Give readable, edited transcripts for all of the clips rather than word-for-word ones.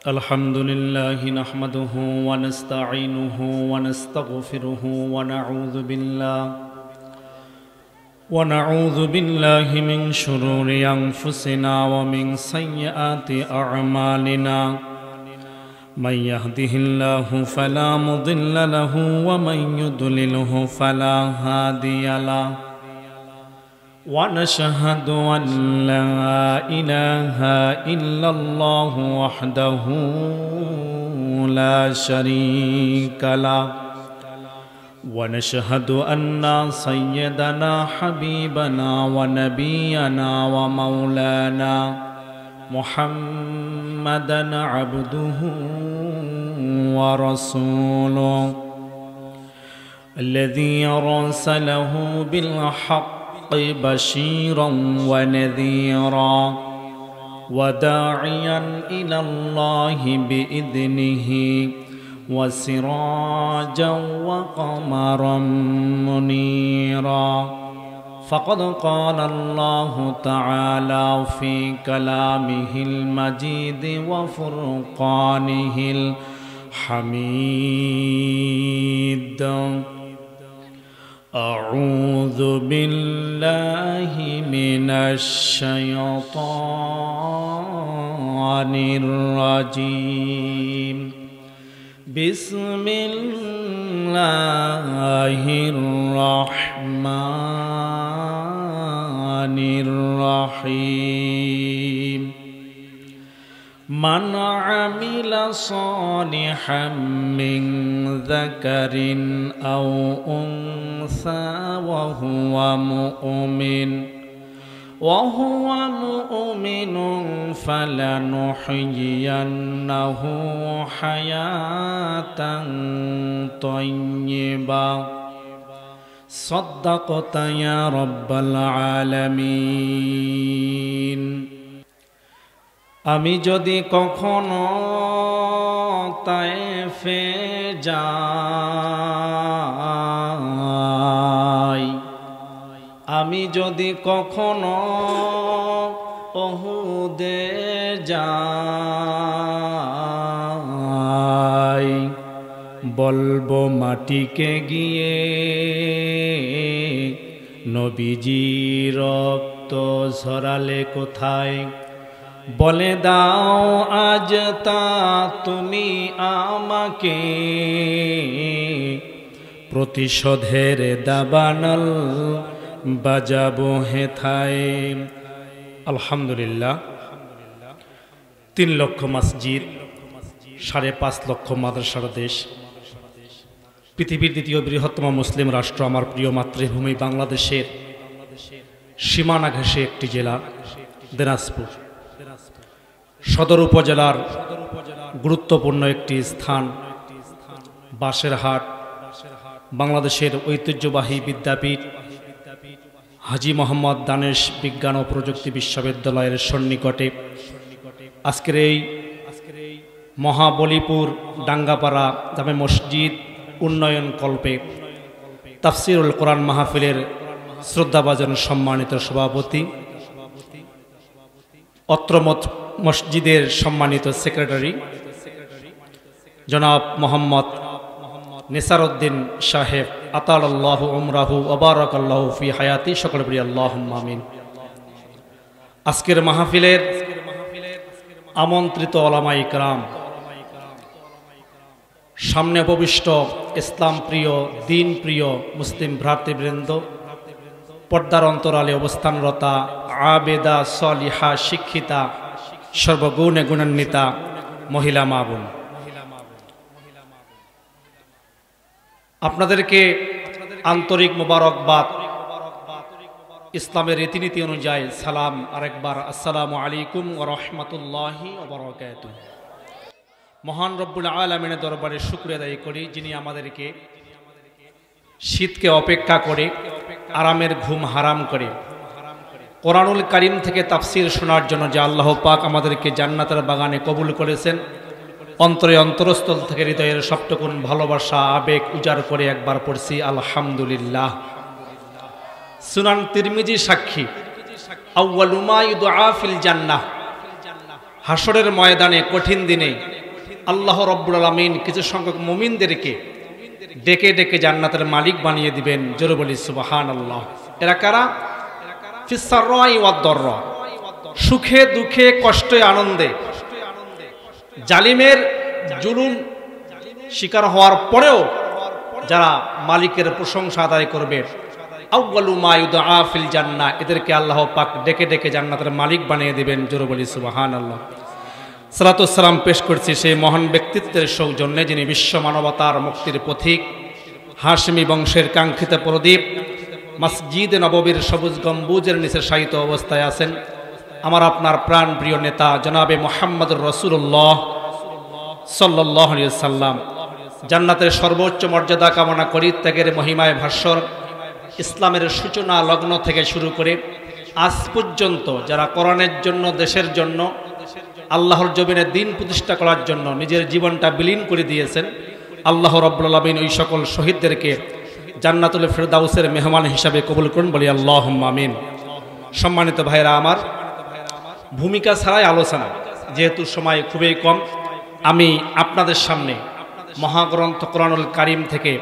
الحمد لله نحمده ونستعينه ونستغفره ونعوذ بالله من شرور أنفسنا ومن سيئات أعمالنا من يهده الله فلا مضل له ومن يضلله فلا هادي له ونشهد أن لا إله إلا الله وحده لا شريك له ونشهد أن سيدنا حبيبنا ونبينا ومولانا محمدا عبده ورسوله الذي أرسله بالحق بشيرا ونذيرا وداعيا إلى الله بإذنه وسراجا وقمرا منيرا فقد قال الله تعالى في كلامه المجيد وفرقانه الحميد أعوذ بالله من الشيطان الرجيم بسم الله الرحمن الرحيم من عمل صالحا من ذكر أو أنثى وهو مؤمن فلنحيينه حياة طيبة صدقت يا رب العالمين আমি যদি কখনো তায়েফে যাই, আমি যদি কখনো উহুদে যাই, বলবো মাটিকে গিয়ে নবীজি রক্ত ঝরালে কোথায়, বলে দাও আজ তা তুমি আমাকে, প্রতিশোধের দাবানল বাজাবো হেথায়। আলহামদুলিল্লাহ, 3 লক্ষ মসজিদ, 5.5 লক্ষ মাদ্রাসার দেশ, পৃথিবীর দ্বিতীয় বৃহত্তম মুসলিম রাষ্ট্র আমার প্রিয় মাতৃভূমি বাংলাদেশের সীমানা ঘেঁষে একটি জেলা দিনাজপুর সদর উপজেলার গুরুত্বপূর্ণ একটি স্থান বাসেরহাট, বাংলাদেশের ঐতিহ্যবাহী বিদ্যাপীঠ হাজী মোহাম্মদ দানেশ বিজ্ঞান ও প্রযুক্তি বিশ্ববিদ্যালয়ের সন্নিকটে আজকের এই মহাবলীপুর ডাঙ্গাপাড়া জামে মসজিদ উন্নয়ন কল্পে তাফসিরুল কোরআন মাহফিলের শ্রদ্ধাভাজন সম্মানিত সভাপতি, অত্র মসজিদের সম্মানিত সেক্রেটারি জনাব মোহাম্মদ নেসারউদ্দিন সাহেব আতালাল্লাহু উমরাহু ওয়া বারাকাল্লাহু ফি হায়াতি, সকলে বলি আল্লাহুম্মা আমিন। আজকের মাহফিলের আমন্ত্রিত ওলামায়ে কেরাম, সামনে উপবিষ্ট ইসলাম প্রিয় দিন প্রিয় মুসলিম ভ্রাতৃবৃন্দ, পর্দার অন্তরালে অবস্থানরতা আবেদা সলিহা শিক্ষিতা সর্বগুণে গুণান্বিতা মহিলা মা বোন, আপনাদেরকে আন্তরিক মোবারকবাদ, ইসলামের রীতিনীতি অনুযায়ী সালাম আরেকবার, আসসালামু আলাইকুম ওয়া রাহমাতুল্লাহি ওয়া বারাকাতুহু। মহান রব্বুল আলামিনের দরবারে শুকরিয়া আদায় করি, যিনি আমাদেরকে শীতকে অপেক্ষা করে আরামের ঘুম হারাম করে কোরআনুল কারীম থেকে তাফসীর শোনার জন্য যে আল্লাহ পাক আমাদেরকে জান্নাতের বাগানে কবুল করেছেন, অন্তরে অন্তরস্থল থেকে হৃদয়ের সবটুকুন ভালোবাসা আবেগ উজাড় করে একবার পড়ছি আলহামদুলিল্লাহ। সুনান তিরমিজি সাক্ষী, আউয়ালু মা ইউদআ ফিল জান্নাহ, হাসরের ময়দানে কঠিন দিনে আল্লাহ রাব্বুল আলামিন কিছু সংখ্যক মুমিনদেরকে ডেকে ডেকে জান্নাতের মালিক বানিয়ে দিবেন। জোরে বলি সুবহানাল্লাহ। এরা কারা? ফিস সাররাই ওয়াদ দাররা, সুখে দুঃখে কষ্টে আনন্দে, জালিমের জুলুম শিকার হওয়ার পরেও যারা মালিকের প্রশংসা আদায় করবে, আউয়ালু মা ইউদআ ফিল জান্নাহ, এদেরকে আল্লাহ পাক ডেকে ডেকে জান্নাতের মালিক বানিয়ে দিবেন। জোরে বলি সুবহানাল্লাহ। সালাতু ওয়াস সালাম পেশ করছি সেই মহান ব্যক্তিত্বের সৌজন্যে যিনি বিশ্ব মানবতার মুক্তির পথিক, হাশমি বংশের কাঙ্ক্ষিত প্রদীপ, মসজিদে নববীর সবুজ গম্বুজের নিচে শায়িত অবস্থায় আছেন আমার আপনার প্রাণ প্রিয় নেতা জনাবে মুহাম্মদুর রাসূলুল্লাহ সাল্লাল্লাহু আলাইহি ওয়াসাল্লাম। জান্নাতের সর্বোচ্চ মর্যাদা কামনা করি, ত্যাগের মহিমায় ভাস্বর ইসলামের সূচনা লগ্ন থেকে শুরু করে আজ পর্যন্ত যারা কোরআনের জন্য, দেশের জন্য, আল্লাহর জমিনে দিন প্রতিষ্ঠা করার জন্য নিজের জীবনটা বিলীন করে দিয়েছেন, আল্লাহ রাব্বুল আলামিন ওই সকল শহীদদেরকে জান্নাতুল ফেরদাউসের মেহমান হিসাবে কবুল করুন, বলি আল্লাহুম্মা আমিন। সম্মানিত ভাইরা আমার, ভূমিকা ছাড়াই আলোচনা, যেহেতু সময় খুবই কম, আমি আপনাদের সামনে মহাগ্রন্থ কোরআনুল কারীম থেকে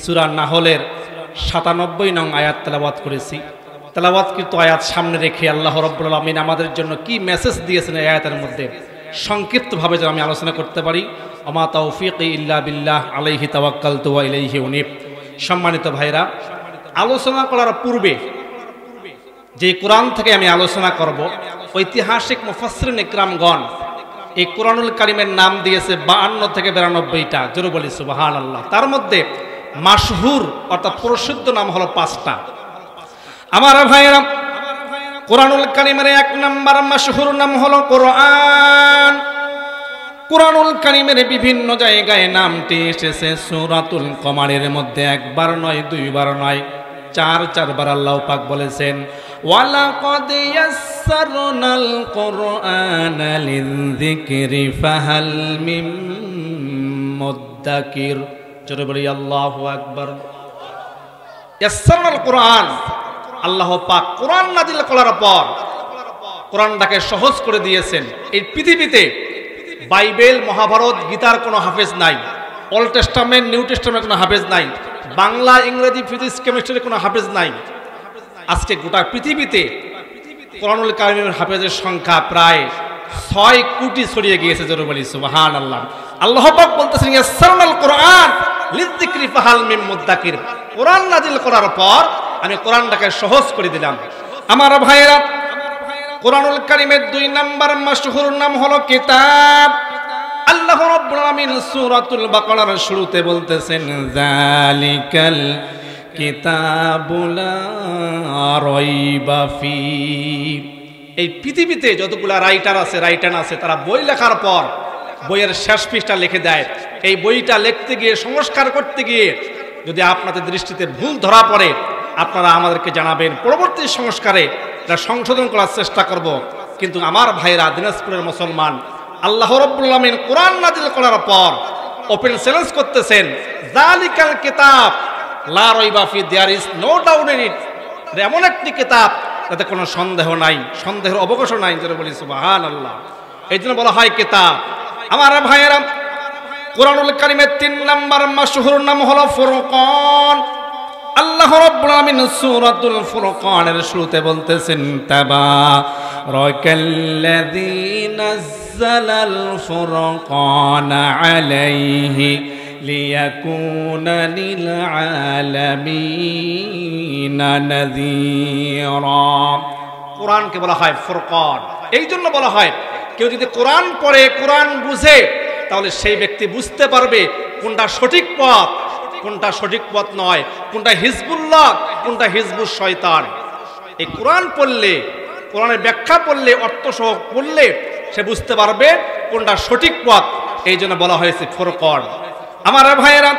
সূরা নাহলের ৯৭ নং আয়াত তেলাওয়াত করেছি। তেলাওয়াতকৃত আয়াত সামনে রেখে আল্লাহ রাব্বুল আলামিন আমাদের জন্য কি মেসেজ দিয়েছেন এই আয়াতের মধ্যে সংক্ষিপ্তভাবে যেন আমি আলোচনা করতে পারি। ওমা তাওফীকি ইল্লা বিল্লাহ আলাইহি তাওয়াক্কালতু ওয়া ইলাইহি উনীব। সম্মানিত ভাইরা, আলোচনা করার পূর্বে যে কোরআন থেকে আমি আলোচনা করব, ঐতিহাসিক মুফাসসিরিন ইকরামগণ এই কোরআনুল কারীমের নাম দিয়েছে 52 থেকে 92টা। জোরে বলি সুবহানাল্লাহ। তার মধ্যে মাশহুর অর্থাৎ প্রসিদ্ধ নাম হলো 5টা। আমার ভাইরা, কোরআনুল কারীমের 1 নম্বর মাশহুর নাম হলো কোরআন। কোরআনুল কারীমের বিভিন্ন জায়গায় নামটি এসেছে সূরাতুল কমারের মধ্যে একবার নয়, দুইবার নয়, 4 বার আল্লাহ পাক বলেছেন ওয়ালাকাদ ইয়াসসারনাল কুরআনা লিযিকরি ফাহাল মিন মুদ্দাকির। জোরে বলি আল্লাহু আকবার। ইয়াসসারনাল কুরআন, আল্লাহ পাক কোরআন নাযিল করার পর কোরআনটাকে সহজ করে দিয়েছেন। এই পৃথিবীতে বাইবেল, মহাভারত, গীতার কোনো হাফেজ নাই, ওল্ড টেস্টামেন্ট, নিউ টেস্টামেন্ট কোনো হাফেজ নাই, বাংলা, ইংরেজি, ফিজিক্স, কেমিস্ট্রির কোনো হাফেজ নাই। আজকে গোটা পৃথিবীতে কোরআনুল কারীমের হাফেজের সংখ্যা প্রায় 6 কোটি ছড়িয়ে গিয়েছে। জোরে বলি সুবহানাল্লাহ। আল্লাহ পাক বলতেছেন ইয়াসসারনাল কুরআন লিযিকরি ফাহাল মিন মুদ্দাকির। কোরআন নাযিল করার পর আমি কোরআনটাকে সহজ করে দিলাম। আমার ভাইরা, কোরআনুল কারীমের 2 নম্বর মাশহুর নাম হলো কিতাব। আল্লাহ রাব্বুল আলামিন সূরাতুল বাকারার শুরুতে বলতেছেন যালিকাল কিতাবু লা রাইবা ফি। এই পৃথিবীতে যতগুলা রাইটার আছে তারা বই লেখার পর বইয়ের শেষ পৃষ্ঠা লিখে দেয়। এই বইটা লিখতে গিয়ে, সংস্কার করতে গিয়ে যদি আপনাদের দৃষ্টিতে ভুল ধরা পড়ে, আপনারা আমাদেরকে জানাবেন, পরবর্তী সংস্কারে এটা সংশোধন করার চেষ্টা করব। কিন্তু আমার ভাইরা, দিনাজপুরের মুসলমান, আল্লাহ রাব্বুল আলামিন কোরআন নাযিল করার পর ওপেন চ্যালেঞ্জ করতেছেন যালিকাল কিতাব লা রাইবা ফি, there is no doubt in it. এমন একটি কিতাব যাতে কোনো সন্দেহ নাই, সন্দেহের অবকাশ নাই। যেটা বলি সুবহানাল্লাহ। এই জন্য বলা হয় কিতাব। আমার ভাইয়েরা, কোরআনুল কারীমের 3 নম্বর মাশহুর নাম হলো ফুরকান। আল্লাহ রাব্বুল আলামিন সূরাতুল ফুরকানের শুরুতে বলতেছেন তাবারাকাল্লাযী নাযালাল ফুরকানা আলাইহি লিয়াকুনা লিল আলামিনা নাযীরা। কোরআনকে বলা হয় ফুরকান। এই জন্য বলা হয়, কেউ যদি কোরআন পড়ে, কোরআন বুঝে, তাহলে সেই ব্যক্তি বুঝতে পারবে কোনটা সঠিক পথ, কোনটা সঠিক পথ নয়, কোনটা হিজবুল্লাহ, কোনটা হিজবুশ শয়তান। এই কোরআন পড়লে, কোরআনের ব্যাখ্যা পড়লে, অর্থ সহ পড়লে সে বুঝতে পারবে কোনটা সঠিক পথ। এই জন্য বলা হয়েছে ফুরকান। আমার ভাইয়েরা,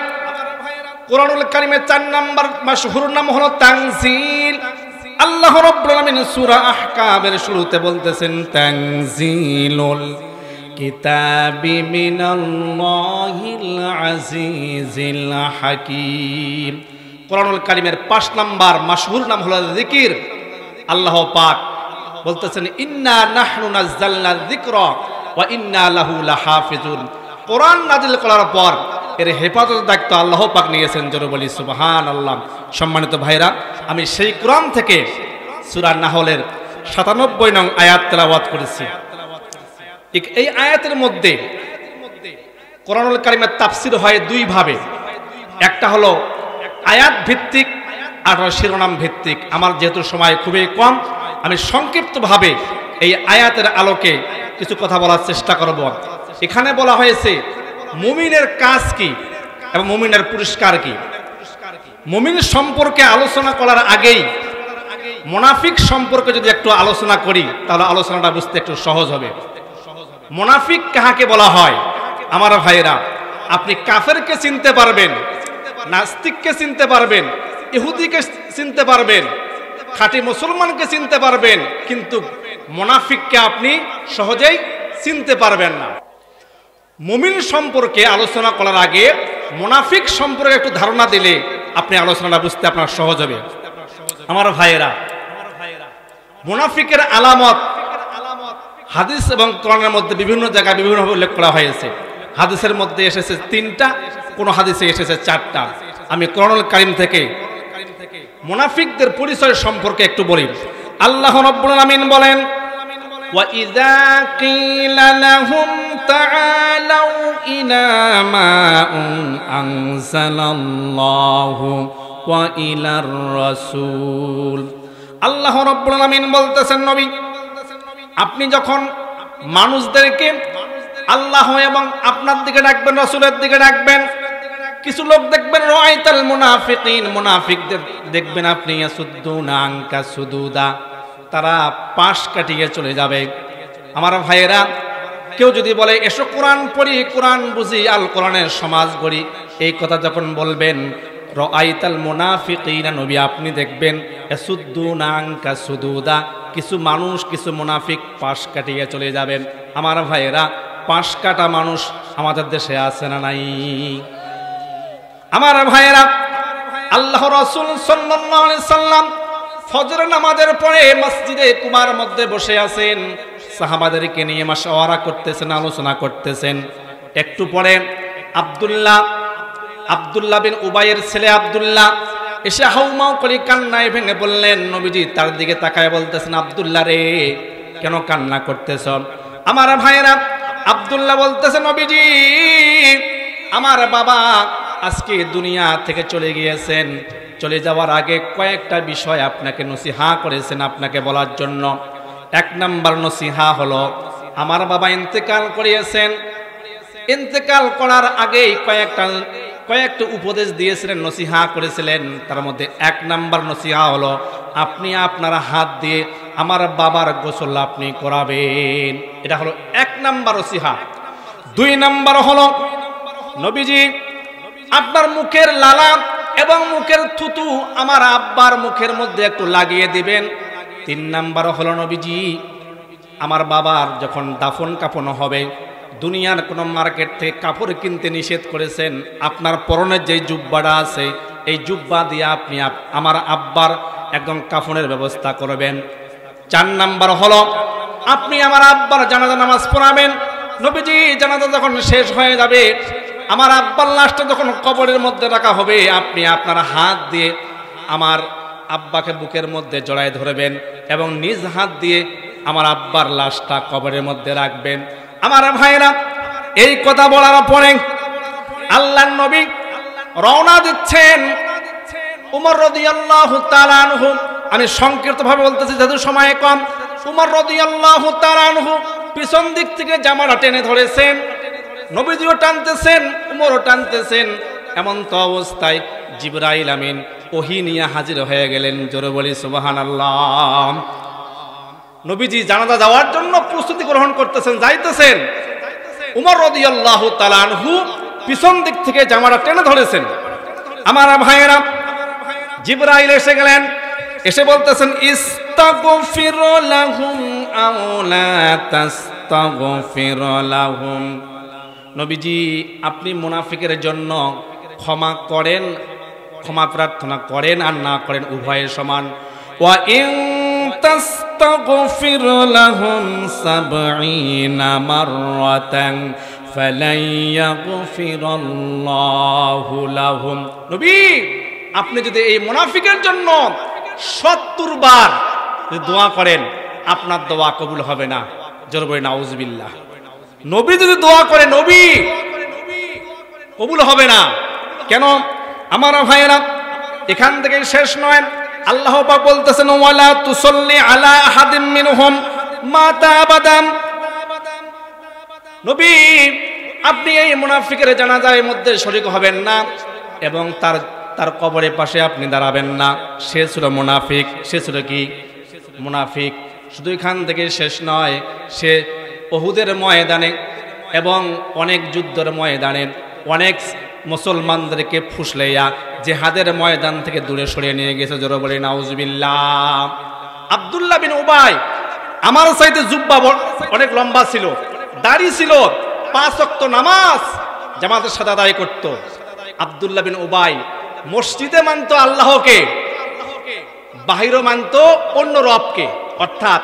কোরআনুল কারীমের 4 নম্বর মাশহুর নাম হলো তানজিল। আল্লাহ রাব্বুল আলামিন সূরা আহকামের শুরুতে বলতেছেন তানজিলুল কিতাবি মিনাল্লাহিল আজিজিল হাকীম। কোরআনুল কারীমের 5 নম্বর মাশহুর নাম হলো জিকির। আল্লাহ পাক বলতেছেন ইন্না নাহনু নাযালনা যিকরা ওয়া ইন্না লাহু লাহাফিজুন। কোরআন নাজিল করার পর এর হেফাজতের দায়িত্ব আল্লাহ পাক নিয়েছেন। জোরে বলি সুবহানাল্লাহ। সম্মানিত ভাইরা, আমি সেই কোরআন থেকে সূরা নাহলের ৯৭ নং আয়াত তেলাওয়াত করেছি। এই আয়াতের মধ্যে কোরআনুল কারীমের তাফসীর হয় দুই ভাবে, একটা হলো আয়াত ভিত্তিক আর শিরোনাম ভিত্তিক। আমার যেহেতু সময় খুবই কম, আমি সংক্ষিপ্তভাবে এই আয়াতের আলোকে কিছু কথা বলার চেষ্টা করব। এখানে বলা হয়েছে মুমিনের কাজ কি এবং মুমিনের পুরস্কার কি। মুমিন সম্পর্কে আলোচনা করার আগেই মুনাফিক সম্পর্কে যদি একটু আলোচনা করি তাহলে আলোচনাটা বুঝতে একটু সহজ হবে। মুনাফিক কাহাকে বলা হয়? আমার ভাইরা, আপনি কাফেরকে চিনতে পারবেন, নাস্তিককে চিনতে পারবেন, ইহুদিকে চিনতে পারবেন, খাঁটি মুসলমানকে চিনতে পারবেন, কিন্তু মুনাফিককে আপনি সহজেই চিনতে পারবেন না। মুমিন সম্পর্কে আলোচনা করার আগে মুনাফিক সম্পর্কে একটু ধারণা দিলে আপনি আলোচনাটা বুঝতে আপনার সহজ হবে। আমার ভাইয়েরা, মুনাফিকের আলামত হাদিস এবং কোরআনের মধ্যে বিভিন্ন জায়গায় বিভিন্নভাবে উল্লেখ করা হয়েছে। হাদিসের মধ্যে এসেছে 3টা, কোন হাদিসে এসেছে 4টা। আমি কোরআনুল কারীম থেকে মুনাফিকদের পরিচয় সম্পর্কে একটু বলি। আল্লাহ রাব্বুল আলামিন বলেন, ওয়া ইযা কিলা লাহুম তাআলাউ ইলা মা আনজালাল্লাহু ওয়া ইলার রাসূল। আল্লাহ রাব্বুল আলামিন বলতেছেন, নবী আপনি যখন মানুষদেরকে আল্লাহ এবং আপনার দিকে ডাকবেন, রাসূলের দিকে ডাকবেন, কিছু লোক দেখবেন রাআইতাল মুনাফিকিন, মুনাফিকদের দেখবেন আপনি ইয়াসুদ্দুনা আনকা সুদুদা, তারা পাশ কাটিয়ে চলে যাবে। আমার ভাইয়েরা, কেউ যদি বলে এসো কোরআন পড়ি, কোরআন বুঝি, আল কোরআনের সমাজ গড়ি, এই কথা যখন বলবেন রাআইতাল মুনাফিকিনা, নবী আপনি দেখবেন ইয়াসুদ্দুনা আনকা সুদুদা, কিছু মানুষ, কিছু মুনাফিক পাশ কাটিয়ে চলে যাবেন। আমার ভাইয়েরা, পাশ কাটা মানুষ আমাদের দেশে আছে না নাই? আমার ভাইয়েরা, আল্লাহ রাসূল সাল্লাল্লাহু আলাইহি সাল্লাম ফজর নামাজের পরে মসজিদে কুবার মধ্যে বসে আছেন, সাহাবাদেরকে নিয়ে মাশওয়ারা করতেছেন, আলোচনা করতেছেন। একটু পরে আব্দুল্লাহ বিন উবাইয়ের ছেলে আব্দুল্লাহ এসে হাউমাউ করে কান্নায় ভেঙে বললেন। নবীজি তার দিকে তাকায় বলতেছেন, আব্দুল্লাহ রে, কেন কান্না করতেছ? আমার ভাইয়েরা, আব্দুল্লাহ বলতেছে, নবীজি আমার বাবা আজকে দুনিয়া থেকে চলে গিয়েছেন, চলে যাওয়ার আগে কয়েকটা বিষয় আপনাকে নসিহা করেছেন আপনাকে বলার জন্য। 1 নাম্বার নসিহা হলো, আমার বাবা ইন্তেকাল করিয়েছেন, ইন্তেকাল করার আগেই কয়েকটা উপদেশ দিয়েছিলেন, নসিহা করেছিলেন। তার মধ্যে 1 নাম্বার নসিহা হলো, আপনি আপনার হাত দিয়ে আমার বাবার গোসল আপনি করাবেন। এটা হলো 1 নাম্বার নসিহা। 2 নাম্বার হলো, নবীজি আপনার মুখের লালা এবং মুখের থুতু আমার আব্বার মুখের মধ্যে একটু লাগিয়ে দিবেন। 3 নাম্বার হলো, নবীজি আমার বাবার যখন দাফন কাফন হবে, দুনিয়ার কোনো মার্কেট থেকে কাপড় কিনতে নিষেধ করেছেন, আপনার পরনের যে জুব্বাটা আছে এই জুব্বা দিয়ে আপনি আমার আব্বার একদম কাফনের ব্যবস্থা করবেন। 4 নাম্বার হলো, আপনি আমার আব্বার জানাজা নামাজ পড়াবেন। নবীজি জানাজা যখন শেষ হয়ে যাবে, আমার আব্বার লাশটা যখন কবরের মধ্যে রাখা হবে, আপনি আপনার হাত দিয়ে আমার আব্বাকে বুকের মধ্যে জড়ায় ধরবেন এবং নিজ হাত দিয়ে আমার আব্বার লাশটা কবরের মধ্যে রাখবেন। আমার ভাইরা, এই কথা বলার পরে আল্লাহর নবী রওনা দিচ্ছেন। উমর রাদিয়াল্লাহু তাআলা আনহু, আমি সংক্ষিপ্তভাবে বলতেছি যেহেতু সময় কম, উমর রাদিয়াল্লাহু তাআলা আনহু পিছন দিক থেকে জামাটা টেনে ধরেছেন, নবীজিও টানতেছেন, উমরও টানতেছেন। এমন তো অবস্থায় জিবরাইল আমিন ওহী নিয়ে হাজির হয়ে গেলেন। জোরে বলি সুবহানাল্লাহ। নবীজি জানাজা যাওয়ার জন্য প্রস্তুতি গ্রহণ করতেছেন, যাইতেছেন। উমর রাদিয়াল্লাহু তাআলা আনহু পিছন দিক থেকে জামাটা টেনে ধরেছেন। আমার ভাইয়েরা, জিবরাইল এসে গেলেন, এসে বলতেছেন, ইস্তাগফির লাহুম আও লা তাস্তাগফির লাহুম। নবীজি আপনি মুনাফিকের জন্য ক্ষমা করেন, ক্ষমা প্রার্থনা করেন আর না করেন উভয়ের সমান। ওয়া ইন তাস্তাগফির লাহুম ৭০ মাররাতান ফালান ইয়াগফিরাল্লাহু লাহুম। নবী, আপনি যদি এই মুনাফিকের জন্য ৭০ বার যদি দোয়া করেন, আপনার দোয়া কবুল হবে না। জোরে বলেন নাউজুবিল্লাহ। নবী যদি দোয়া করে, নবী কবুল হবে না। কেন? আমার ভাইয়েরা, এখান থেকে শেষ নয়। আল্লাহ পাক বলতেছেন, ওয়ালা তুসাল্লি আলা আহাদিম মিনহুম মাতা আবাদাম। নবী, আপনি এই মুনাফিকের জানাজার মধ্যে শরীক হবেন না এবং তার কবরের পাশে আপনি দাঁড়াবেন না। সে ছিল মুনাফিক। সে ছিল কি? মুনাফিক। শুধু এখান থেকে শেষ নয়, সে উহুদের ময়দানে এবং অনেক যুদ্ধের ময়দানে অনেক মুসলমানদেরকে ফুসলাইয়া জিহাদের ময়দান থেকে দূরে সরিয়ে নিয়ে গেছে। জোরে বলে নাউজুবিল্লাহ। আব্দুল্লাহ বিন উবাই আমার চাইতে জুব্বা অনেক লম্বা ছিল, দাড়ি ছিল, 5 ওয়াক্ত নামাজ জামাতের সাথে আদায় করত। আব্দুল্লাহ বিন উবাই মসজিদে মানত আল্লাহকে, বাহিরে মানত অন্য রবকে। অর্থাৎ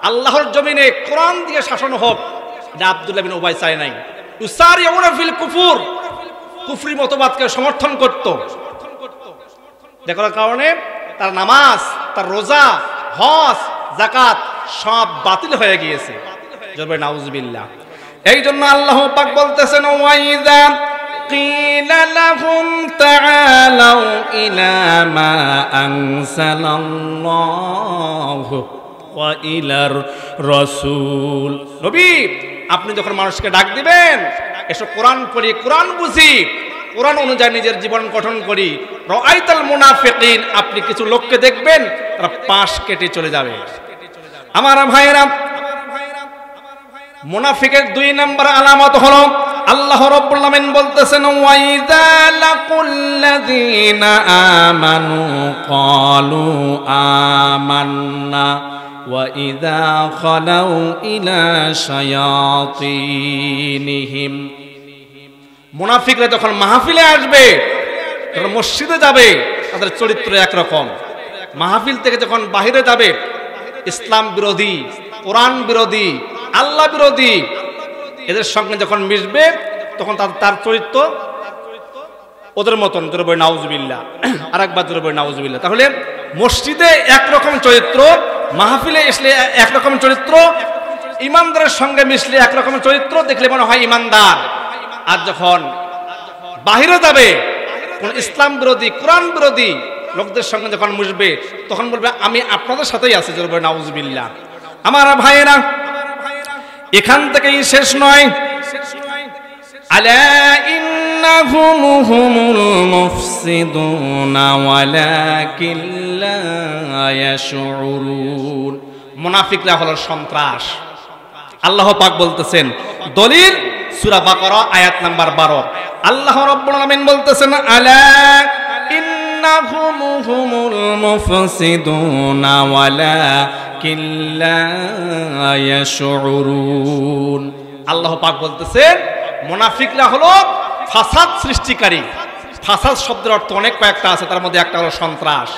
আল্লাহর জমিনে কোরআন দিয়ে শাসন হোক, এটা আব্দুল্লাহ বিন উবাই চায় নাই। ইউসারিউনা ফিল কুফর, কুফরি মতবাদকে সমর্থন করত। দেখার কারণে তার নামাজ, তার রোজা, হজ, যাকাত সব বাতিল হয়ে গিয়েছে। জোরে নাউজুবিল্লাহ। এই জন্য আল্লাহ পাক বলতেছেন, ওয়াইদা কিলা লাহুম তাআলাউ ইলা মা আনসালাল্লাহু ওয়া ইলার রাসূল। নবী, আপনি যখন মানুষকে ডাক দিবেন, এসব কোরআন পড়ি, কোরআন বুঝি, কোরআন অনুযায়ী নিজের জীবন গঠন করি। রাআইতাল মুনাফিকিন, আপনি কিছু লোককে দেখবেন তারা পাশ কেটে চলে যাবে। আমার ভাইরা, মুনাফিকের 2 নম্বর আলামত হলো আল্লাহ রাব্বুল আলামিন বলতেছেন, ওয়াইযা লাকুল্লাযীনা আমানু ক্বালু আমান্না ওয়া ইযা খালাউ ইলা শায়াতিনিহিম। মুনাফিকরা যখন মাহফিলে আসবে, যখন মসজিদে যাবে, তাদের চরিত্র একরকম। মাহফিল থেকে যখন বাহিরে যাবে, ইসলাম বিরোধী, কোরআন বিরোধী, আল্লাহ বিরোধী এদের সঙ্গে যখন মিশবে, তখন তার চরিত্র ওদের মতন। জোরে বলে নাউজুবিল্লাহ। আরেকবার জোরে বলে নাউজুবিল্লাহ। তাহলে মসজিদে একরকম চরিত্র, মাহফিলে আসলে একরকম চরিত্র, ইমানদারের সঙ্গে মিশলে একরকম চরিত্র, দেখলে মনে হয় ইমানদার। আর যখন বাহিরে যাবে, কোন ইসলাম বিরোধী, কোরআন বিরোধী লোকদের সঙ্গে যখন মিশবে, তখন বলবে আমি আপনাদের সাথেই আছি। জোরে বলে নাউজুবিল্লাহ। আমার ভাইয়েরা, এখান থেকেই শেষ নয়। আলা ইন্নাহুম হুমুল মুফসিদুনা ওয়ালাকিন লা ইয়াশউরুন। মুনাফিকরা হলো সন্ত্রাস। আল্লাহ পাক বলতেছেন, দলিল সূরা বাকারা আয়াত নাম্বার 12। আল্লাহ রাব্বুল আলামিন বলতেছেন, আলা ইন্নাহুম হুমুল মুফসিদুনা ওয়ালাকিন লা ইয়াশউরুন। আল্লাহ পাক বলতেছেন, মুনাফিকরা হলো ফাসাদ সৃষ্টিকারী। ফাসাদ শব্দের অর্থ অনেক কয়েকটা আছে, তার মধ্যে একটা হলো সন্ত্রাস,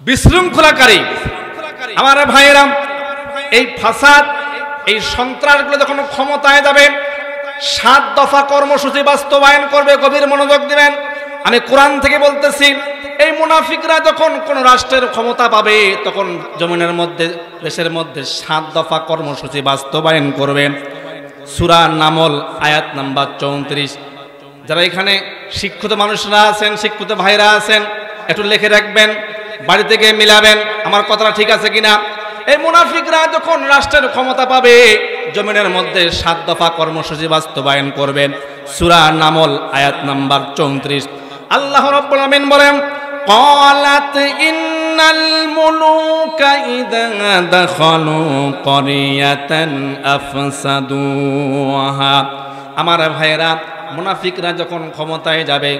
বিশৃঙ্খলাকারী। আমার ভাইয়েরা, এই ফাসাদ, এই সন্ত্রাসগুলো যখন ক্ষমতায় যাবে, 7 দফা কর্মসূচি বাস্তবায়ন করবে। গভীর মনোযোগ দিবেন। আমি কোরআন থেকে বলতেছি, এই মুনাফিকরা যখন কোন রাষ্ট্রের ক্ষমতা পাবে, তখন জমিনের মধ্যে, দেশের মধ্যে 7 দফা কর্মসূচি বাস্তবায়ন করবে। সূরা নামল আয়াত নাম্বার 34। যারা এখানে শিক্ষিত মানুষরা আছেন, শিক্ষিত ভাইরা আছেন, একটু লিখে রাখবেন, বাড়িতে গিয়ে মিলাবেন আমার কথাটা ঠিক আছে কিনা। এই মুনাফিকরা যখন রাষ্ট্রের ক্ষমতা পাবে, জমিনের মধ্যে 7 দফা কর্মসূচি বাস্তবায়ন করবেন। সূরা নামল আয়াত নাম্বার 34। আল্লাহ রাব্বুল আলামিন বলেন, ক্বালাত ইন্নাল মুলুকা ইযা দাখালু ক্বরিয়াতান আফসাদুহা। আমার ভাইরা, মুনাফিকরা যখন ক্ষমতায় যাবে,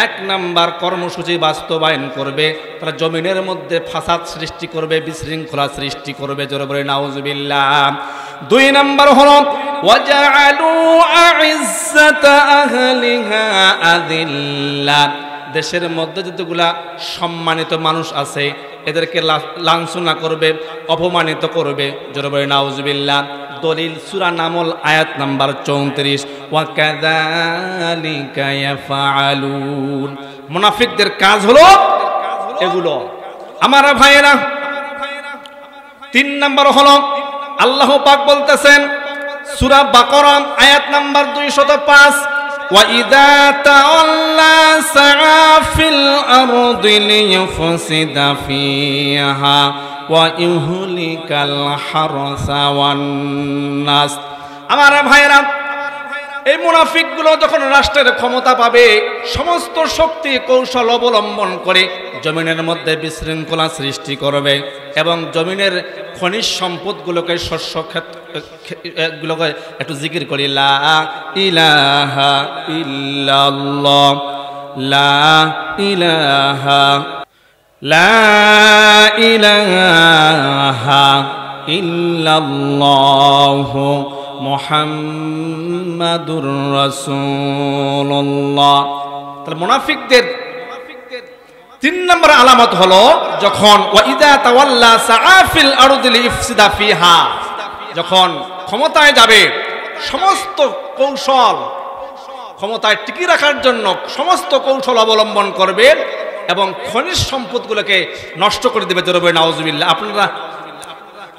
1 নাম্বার কর্মসূচি বাস্তবায়ন করবে, তারা জমিনের মধ্যে ফাসাদ সৃষ্টি করবে, বিশৃঙ্খলা সৃষ্টি করবে। জোরে বলে নাউজুবিল্লাহ। 2 নাম্বার হলো ওয়াজআলু আ'iজ্জাতা আহলিহা আযিল্লা দেশের মধ্যে যতগুলা সম্মানিত মানুষ আছে এদেরকে লাঞ্ছনা করবে, অপমানিত করবে। জোরে বলে নাউজুবিল্লাহ। দলিল সূরা নামল আয়াত নাম্বার 34, ওয়া কাযালিকা ইয়াফআলুন। মুনাফিকদের কাজ হলো এগুলো। আমার ভাইয়েরা, 3 নাম্বার হলো আল্লাহ পাক বলতেছেন সূরা বাকারা আয়াত নাম্বার 205, ওয়া ইযা তাআল্লা সাআ ফিল আরদি লিইফসিদা ফিহা ওয়া ইউহলিকাল হারসা ওয়ান নাস। আমার ভাইরা, এই মুনাফিকগুলো যখন রাষ্ট্রের ক্ষমতা পাবে সমস্ত শক্তি কৌশল অবলম্বন করে জমিনের মধ্যে বিশৃঙ্খলা সৃষ্টি করবে এবং জমিনের খনিজ সম্পদগুলোকে শস্য ক্ষেতগুলোকে একটু জিকির করি, লা ইলাহা ইল্লাল্লাহ, লা ইলাহা, লা ইলাহা ইল্লাল্লাহ মুহাম্মাদুর রাসূলুল্লাহ। তাহলে মুনাফিকদের 3 নম্বর আলামত হলো যখন ওয়া ইযা তাওয়াল্লা সাআ ফিল আরদি লিইফসিদা ফিহা, যখন ক্ষমতায় যাবে সমস্ত কৌশল, ক্ষমতায় টিকিয়ে রাখার জন্য সমস্ত কৌশল অবলম্বন করবে এবং খনিজ সম্পদগুলোকে নষ্ট করে দেবে। জোরে বলে নাউজুবিল্লাহ। আপনারা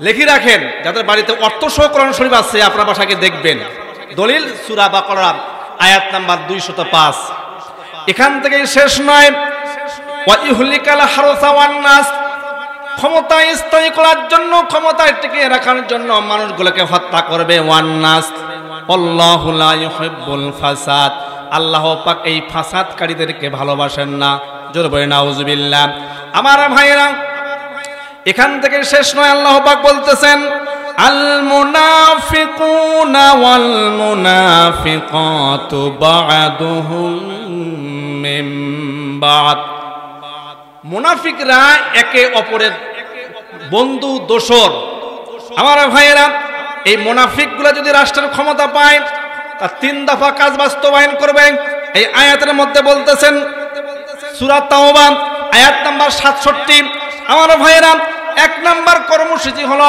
লিখে রাখেন, যাদের বাড়িতে অর্থসহ কোরআন শরীফ আছে আপনার বাসাকে দেখবেন। দলিল সূরা বাকারা আয়াত নাম্বার 205। এখান থেকে শেষ নয়, ওয়া ইউহলিকাল হারসা ওয়ান নাস, ক্ষমতায় স্থায়ী করার জন্য, ক্ষমতায় টিকিয়ে রাখার জন্য মানুষগুলোকে হত্যা করবে। ওয়ান নাস, আল্লাহু লা ইউহিব্বুল ফাসাদ, আল্লাহ পাক এই ফাসাদকারীদেরকে ভালোবাসেন না। জোরে বলে নাউজুবিল্লাহ। আমার ভাইয়েরা, এখান থেকে শেষ নয়, আল্লাহ পাক বলতেছেন আল মুনাফিকুনা ওয়াল মুনাফিকাতু বা'দুহুম মিন বা'দ, মুনাফিকরা একে অপরের বন্ধু দোসর। আমার ভাইয়েরা, এই মুনাফিকগুলো যদি রাষ্ট্রের ক্ষমতা পায় তার 3 দফা কাজ বাস্তবায়ন করবে। এই আয়াতের মধ্যে বলতেছেন সূরা তাওবা আয়াত নাম্বার 67। আমার ভাইয়েরা, 1 নাম্বার কর্মসূচি হলো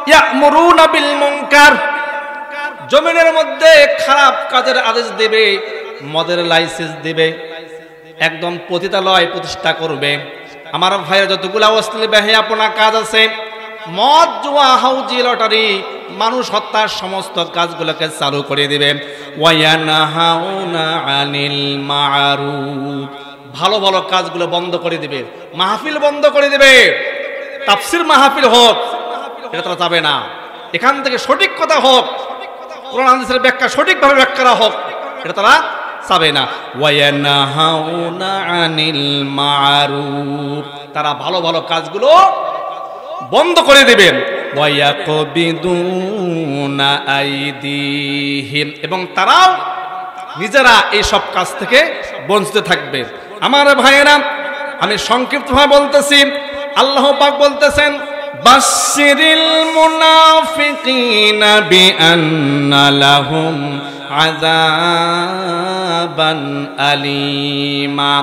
ইয়ামুরুনা বিল মুনকার, জমিনের মধ্যে খারাপ কাজের আদেশ দেবে, মদের লাইসেন্স দেবে, একদম পতিতালয় প্রতিষ্ঠা করবে। আমার ভাইয়েরা, যতগুলা অশ্লীল বেহায়াপনা কাজ আছে, মদ, জুয়া, হাউজি, লটারি, মানুষ হত্যার সমস্ত কাজগুলোকে চালু করে দিবে। ওয়া ইয়ানহাউনা আনিল মা'রুফ, ভালো ভালো কাজগুলো বন্ধ করে দিবে, মাহফিল বন্ধ করে দিবে। তাফসীর মাহফিল হোক, এটা তারা যাবে না। এখান থেকে সঠিক কথা হোক, কোরআন হাদিসের ব্যাখ্যা সঠিকভাবে ব্যাখ্যা হোক, এটা তারা যাবে না। ওয়া ইয়ানহাউনা আনিল মা'রুফ, তারা ভালো ভালো কাজগুলো বন্ধ করে দিবেন। ওয়া ইয়াকবিদুনা আইদিহিম, এবং তারাও নিজেরা এই সব কাজ থেকে বঞ্চিত থাকবে। আমার ভাইয়েরা, আমি সংক্ষিপ্তভাবে বলতেছি, আল্লাহ পাক বলতেছেন বাশশিরিল মুনাফিকিনা বিআন্না লাহুম আযাবান আলীমা,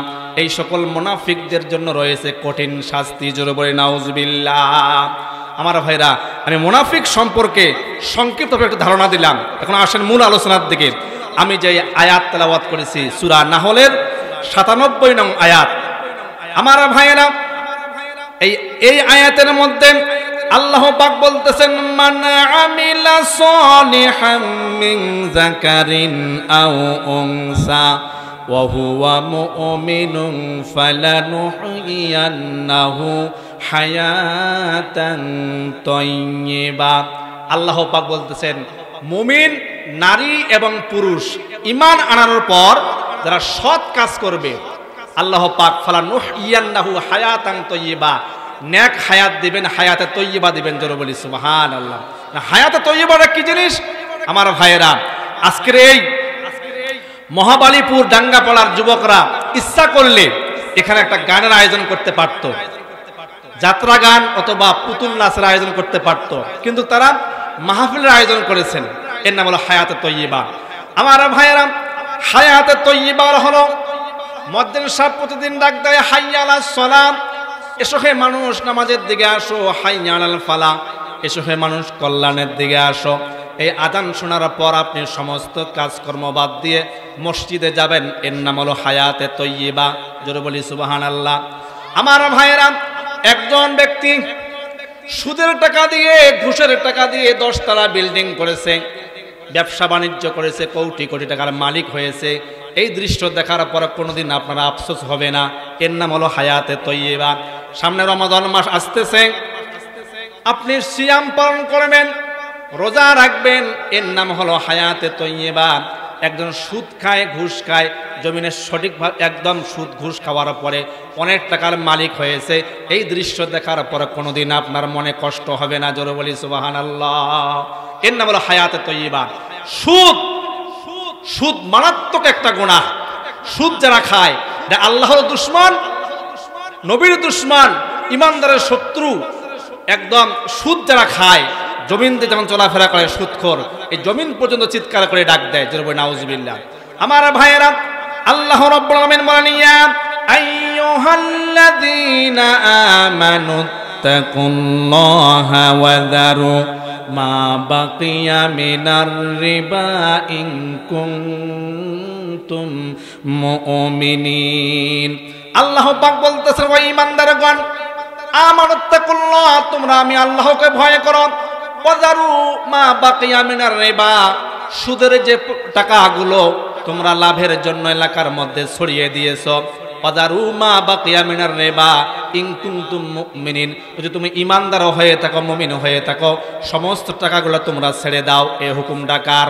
এই সকল মুনাফিকদের জন্য রয়েছে কঠিন শাস্তি। জোরে বলে নাউজুবিল্লাহ। আমার ভাইরা, আমি মুনাফিক সম্পর্কে সংক্ষিপ্তভাবে একটু ধারণা দিলাম। এখন আসেন মূল আলোচনার দিকে। আমি যে আয়াত তেলাওয়াত করেছি সূরা নাহলের 97 নং আয়াত। আমার ভাইয়েরা, এই আয়াতের মধ্যে আল্লাহ পাক বলতেছেন মান আমিলা সালিহাম মিন যাকারিন আও উনসা ওয়া হুয়া মুমিনুন ফালানুহইয়ান্নাহু হায়াতান তাইয়্যিবা। আল্লাহ পাক বলতেছেন মুমিন নারী এবং পুরুষ ঈমান আনার পর যারা সৎ কাজ করবে, আল্লাহ পাক ফালানুহইয়ান্নাহু হায়াতান তাইয়্যিবা, নেক হায়াত দিবেন, হায়াতে তৈয়বা দিবেন। জোরে বলি সুবহানাল্লাহ। হায়াতে তৈয়বাটা কি জিনিস? আমার ভাইয়েরা, আজকের এই মহাবালীপুর ডাঙ্গাপাড়ার যুবকরা ইচ্ছা করলে এখানে একটা গানের আয়োজন করতে পারত, যাত্রা গান অথবা পুতুল নাচের আয়োজন করতে পারত, কিন্তু তারা মাহফিলের আয়োজন করেছেন। এর নাম হলো হায়াতে তৈয়বা। আমার ভাইয়েরা, হায়াতে তৈয়বা হলো মুয়াজ্জিন সাহেব প্রতিদিন ডাক দেয় হাইয়া আলাস সালাম, এসো হে মানুষ নামাজের দিকে আসো, হাইয়া আলাল ফালাহ, এসো হে মানুষ কল্যাণের দিকে আসো। এই আযান শোনার পর আপনি সমস্ত কাজকর্ম বাদ দিয়ে মসজিদে যাবেন, এর নাম হলো হায়াতে তয়্যিবা। জোরে বলি সুবহানাল্লাহ। আমার ভাইয়েরা, একজন ব্যক্তি সুদের টাকা দিয়ে ঘুষের টাকা দিয়ে 10 তলা বিল্ডিং করেছে, ব্যবসা বাণিজ্য করেছে, কোটি কোটি টাকার মালিক হয়েছে। এই দৃশ্য দেখার পর কোনোদিন আপনারা আফসোস হবে না, এর নাম হলো হায়াতে তয়্যিবা। সামনে রমাদান মাস আসতেছে, আপনি সিয়াম পালন করবেন, রোজা রাখবেন, এর নাম হলো হায়াতে তয়্যিবা। একজন সুদ খায়, ঘুষ খায়, জমিনের সঠিকভাবে একদম সুদ ঘুষ খাওয়ার পরে অনেক টাকার মালিক হয়েছে। এই দৃশ্য দেখার পরে কোনোদিন আপনার মনে কষ্ট হবে না। জোরে বলি সুবহানাল্লাহ। এর নাম হলো হায়াতে তয়্যিবা। সুদ সুদ মারাত্মক একটা গুনাহ। সুদ যারা খায়, আল্লাহর দুশমন, নবীর দুশমন, ইমানদারের শত্রু। একদম সুদ যারা খায়, জমিন দিয়ে যেমন চলাফেরা করে সুদখোর, এই জমিন পর্যন্ত চিৎকার করে ডাক দেয়। জোরে বলি নাউজুবিল্লাহ। আমার ভাইয়েরা, আল্লাহ রাব্বুল আলামিন বলেন, ইয়া আইয়ুহাল্লাযীনা আমানু তাকুল্লাহা ওয়া যারু মা বাকিয়া মিনার রিবা ইন কুনতুম মুমিনিন। আল্লাহ পাক বলতেছেন, ও ঈমানদারগণ, আমানুত্তাকুল্লাহ, তোমরা আমি আল্লাহকে ভয় করো। ওয়াজারু মা বাকিয়া মিনার রিবা, সুদের যে টাকাগুলো তোমরা লাভের জন্য এলাকার মধ্যে ছড়িয়ে দিয়েছো, ওয়াজারু মা বাকিয়া মিনার রিবা ইন কুনতুম মুমিনিন, যদি তুমি ঈমানদার হয়ে থাকো, মুমিন হয়ে থাকো, সমস্ত টাকাগুলো তোমরা ছেড়ে দাও। এই হুকুমটা কার?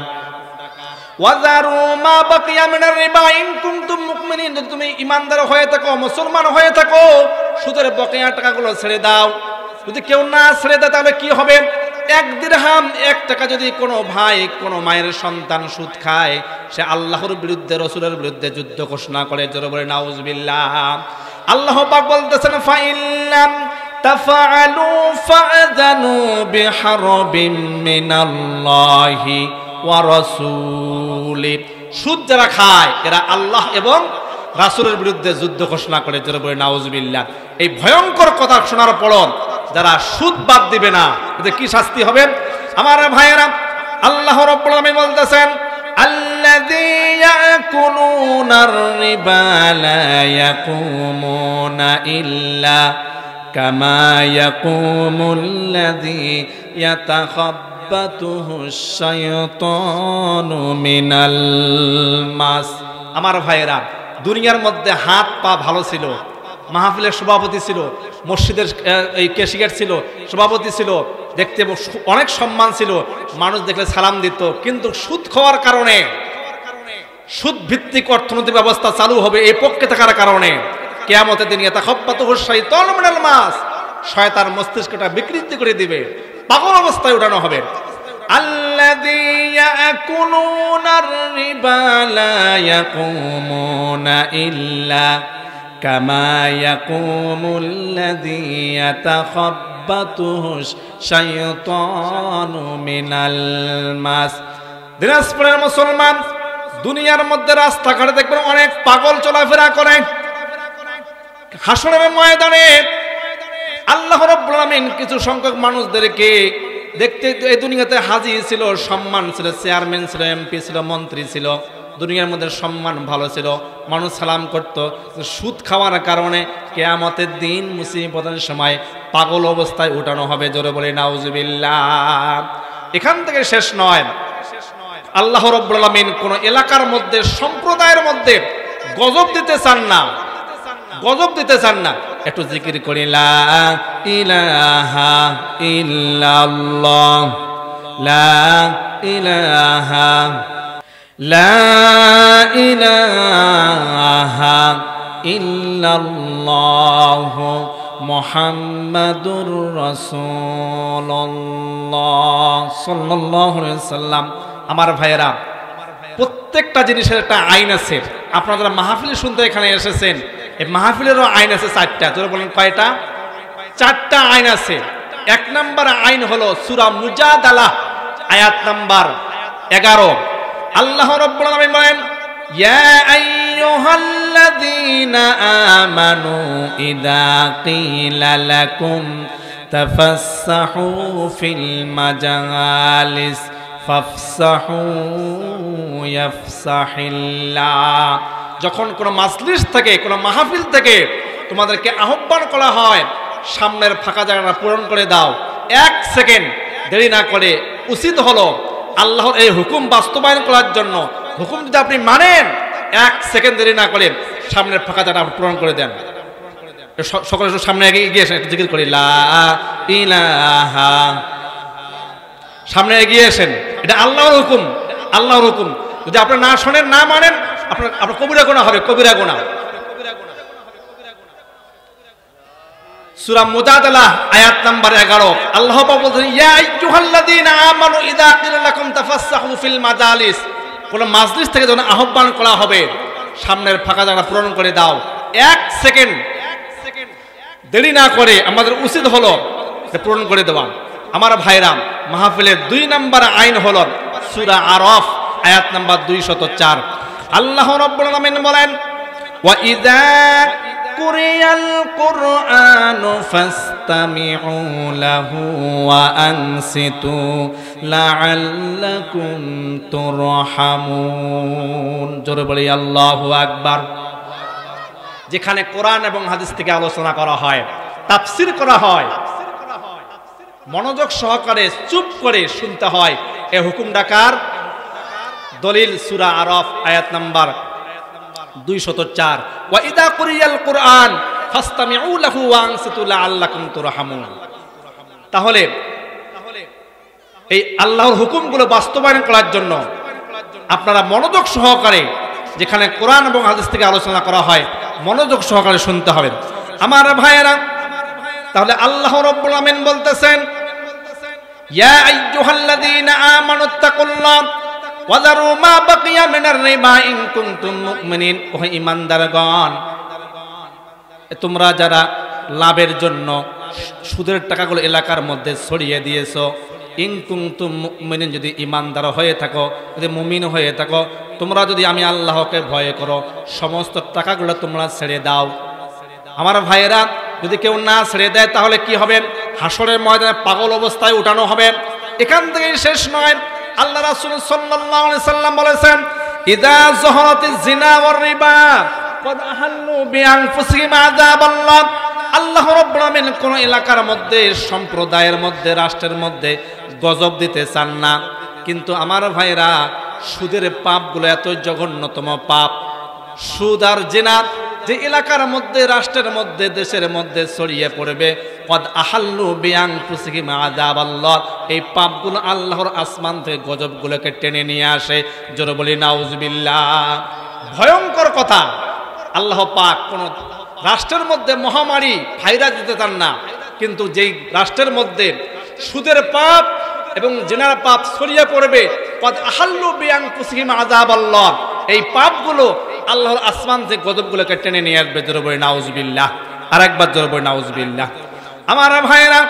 ওয়াজারু মা বাকিয়া মিনার রিবা ইন কুনতুম মুমিনিন, যদি তুমি ঈমানদার হয়ে থাকো, মুসলমান হয়ে থাকো, সুদের বকেয়া টাকাগুলো ছেড়ে দাও। যদি কেউ না ছেড়ে দেয় তাহলে কি হবে? 1 দিরহাম, 1 টাকা যদি কোনো ভাই, কোনো মায়ের সন্তান সুদ খায়, সে আল্লাহর বিরুদ্ধে, রাসূলের বিরুদ্ধে যুদ্ধ ঘোষণা করে। জোরে বলে নাউজুবিল্লাহ। আল্লাহ পাক বলতেছেন, ফাইল্লাম তাফআলু ফাআযানু বিহারবিন মিনাল্লাহি ওয়া রাসূলি। সুদ যারা খায় এরা আল্লাহ এবং রাসূলের বিরুদ্ধে যুদ্ধ ঘোষণা করে। জোরে বলে নাউজুবিল্লাহ। এই ভয়ঙ্কর কথা শোনার পর যারা সুদ বাদ দিবে না, এতে কি শাস্তি হবে? আমার ভাইয়েরা, আল্লাহ রাব্বুল আলামিন বলতেছেন, আল্লাযী ইয়াকুলুনার রিবা লা ইয়াকুমুনা ইল্লা কামা ইয়াকুমুল্লাযী ইয়াতাখাব্বাতুহুশ শাইতানু মিনাল মাস। আমার ভাইয়েরা, দুনিয়ার মধ্যে হাত পা ভালো ছিল, মাহফিলের সভাপতি ছিল, মসজিদের এই ক্যাশিয়ার ছিল, সভাপতি ছিল, দেখতে অনেক সম্মান ছিল, মানুষ দেখলে সালাম দিত। কিন্তু সুদ খাওয়ার কারণে, সুদ ভিত্তিক অর্থনৈতিক ব্যবস্থা চালু হবে এই পক্ষে থাকার কারণে, কিয়ামতের দিন ইয়াতাখাব্বাতুহুশ শাইতানু মিনাল মাস, শয়তান মস্তিষ্কটা বিকৃতি করে দিবে, পাগল অবস্থায় উঠানো হবে। আল্লাযী ইয়াকুলুনার রিবা লা ইয়াকুমুনা ইল্লা কামা ইয়াকুমুল্লাযী ইয়াতাখাব্বাতুহুশ শাইতানু মিনাল মাস। দিনাজপুরের মুসলমান, দুনিয়ার মধ্যে রাস্তাঘাটে দেখবেন অনেক পাগল চলাফেরা করে। হাসরের ময়দানে আল্লাহ রাব্বুল আলামিন কিছু সংখ্যক মানুষদেরকে দেখতে এই দুনিয়াতে হাজির ছিল, সম্মান ছিল, চেয়ারম্যান ছিল, এমপি ছিল, মন্ত্রী ছিল, দুনিয়ার মধ্যে সম্মান ভালো ছিল, মানুষ সালাম করত। সুদ খাওয়ার কারণে কিয়ামতের দিন মুসিবতের সময় পাগল অবস্থায় উঠানো হবে। জোরে বলে নাউজুবিল্লাহ। এখান থেকে শেষ নয়, আল্লাহ রাব্বুল আলামিন কোন এলাকার মধ্যে, সম্প্রদায়ের মধ্যে গজব দিতে চান না, গজব দিতে চান না। একটু জিকির করি, লা ইলাহা ইল্লাল্লাহ, লা ইলাহা, লা ইলাহা ইল্লাল্লাহ মুহাম্মাদুর রাসূলুল্লাহ সাল্লাল্লাহু আলাইহি ওয়াসাল্লাম। আমার ভাইয়েরা, প্রত্যেকটা জিনিসের একটা আইন আছে। আপনারা যারা মাহফিল শুনতে এখানে এসেছেন, এই মাহফিলেরও আইন আছে 4টা। তোরা বলেন কয়টা? 4টা আইন আছে। 1 নম্বর আইন হলো সূরা মুজাদালা আয়াত নাম্বার 11। আল্লাহ রাব্বুল আলামিন বলেন, ইয়া আইয়ুহাল আইয়ুহাল্লাযীনা আমানু ইযা ক্বিলা লাকুম তাফাসসাহু ফিল মাজালিস ফাফসাহু ইয়াফসাহিল্লাহ। যখন কোনো মাজলিস থেকে, কোনো মাহফিল থেকে তোমাদেরকে আহ্বান করা হয়, সামনের ফাঁকা জায়গাটা পূরণ করে দাও। 1 সেকেন্ড দেরি না করে উচিত হলো আল্লাহর এই হুকুম বাস্তবায়ন করার জন্য, হুকুম যদি আপনি মানেন, 1 সেকেন্ড দেরি না করে সামনের ফাঁকা জায়গাটা আপনি পূরণ করে দেন। সকলে সামনে এগিয়ে এসে জিকির করি লা ইলাহা, সামনে এগিয়ে এসেন। এটা আল্লাহর হুকুম, আল্লাহর হুকুম। যদি আপনি না শোনেন, না মানেন, আপনার কবিরা গুনাহ হবে, কবিরা গুনাহ। সূরা মুজাদালাহ আয়াত নাম্বার 11 আল্লাহ পাক বলেন, ইয়া আইয়ুহাল্লাযীনা আমানু ইযা কিলা লাকুম তাফাসসাহু ফিল মাজালিস। কোন মাজলিস থেকে যখন আহ্বান করা হবে, সামনের ফাঁকা জায়গা পূরণ করে দাও। 1 সেকেন্ড দেরি না করে আমাদের উচিত হলো পূরণ করে দেওয়া। আমার ভাইরা, মাহফিলের 2 নম্বর আইন হলো সূরা আরাফ আয়াত নাম্বার 204। আল্লাহ রাব্বুল আলামিন বলেন, ওয়া ইযা কুরিয়াল কুরআনু ফাসতামিউ লাহু ওয়া আনসিতু লাআল্লাকুম তুরহামুন। জোরে বলি আল্লাহু আকবার। যেখানে কোরআন এবং হাদিস থেকে আলোচনা করা হয়, তাফসীর করা হয়, মনোযোগ সহকারে চুপ করে শুনতে হয়। এই হুকুম ডাকার দলিল সূরা আরাফ আয়াত নাম্বার 204, ওয়া ইযা কুরিয়াল কুরআন ফাসতামিউ লাহু ওয়া আনসিতু লাআল্লাকুম তুরহামুন। তাহলে এই আল্লাহর হুকুমগুলো বাস্তবায়ন করার জন্য আপনারা মনোযোগ সহকারে, যেখানে কোরআন এবং হাদিস থেকে আলোচনা করা হয়, মনোযোগ সহকারে শুনতে হবে আমার ভাইয়েরা। তাহলে আল্লাহ রাব্বুল আমিন বলতেছেন, ইয়া আইয়ুহাল্লাযীনা আমানুত্তাকুল্লাহ ওয়া যারু মা বাকিয়া মিনার রিবা ইন কুনতুম মুমিনিন। ও ঈমানদারগণ, তোমরা যারা লাভের জন্য সুদের টাকাগুলো এলাকার মধ্যে ছড়িয়ে দিয়েছো, ইন কুনতুম মুমিনিন, যদি ঈমানদার হয়ে থাকো, যদি মুমিন হয়ে থাকো, তোমরা যদি আমি আল্লাহকে ভয় করো, সমস্ত টাকাগুলো তোমরা ছেড়ে দাও। আমার ভাইয়েরা, যদি কেউ না ছেড়ে দেয় তাহলে কি হবে? হাসরের ময়দানে পাগল অবস্থায় উঠানো হবে। এখান থেকেই শেষ নয়, আল্লাহ রাসূল সাল্লাল্লাহু আলাইহি সাল্লাম বলেছেন, ইযা যাহারাতিজ জিনা ওয়ার রিবা ক্বাদ আহাল্লু বিআনফুসিহিম আযাবাল্লাহ। আল্লাহ রাব্বুল আমিন কোন এলাকার মধ্যে, সম্প্রদায়ের মধ্যে, রাষ্ট্রের মধ্যে গজব দিতে চান না। কিন্তু আমার ভাইরা, সুদের পাপগুলো এত জঘন্যতম পাপ। সুদ আর জিনা যে এলাকার মধ্যে, রাষ্ট্রের মধ্যে, দেশের মধ্যে ছড়িয়ে পড়বে, ক্বাদ আহাল্লু বিআনফুসিহিম আযাবাল্লাহ, এই পাপগুলো আল্লাহর আসমান থেকে গজবগুলোকে টেনে নিয়ে আসে। জোরে বলি নাউজুবিল্লাহ। ভয়ঙ্কর কথা। আল্লাহ পাক কোন রাষ্ট্রের মধ্যে মহামারী ভাইরাস দিতে চান না, কিন্তু যেই রাষ্ট্রের মধ্যে সুদের পাপ এবং জিনার পাপ ছড়িয়ে পড়বে, ক্বাদ আহাল্লু বিআনফুসিহিম আযাবাল্লাহ, এই পাপগুলো আল্লাহর আসমান থেকে গজবগুলোকে টেনে নিয়ে আসবে। জোরে বলি নাউজুবিল্লাহ। আরেকবার জোরে বলি নাউজুবিল্লাহ। আমার ভাইয়েরা,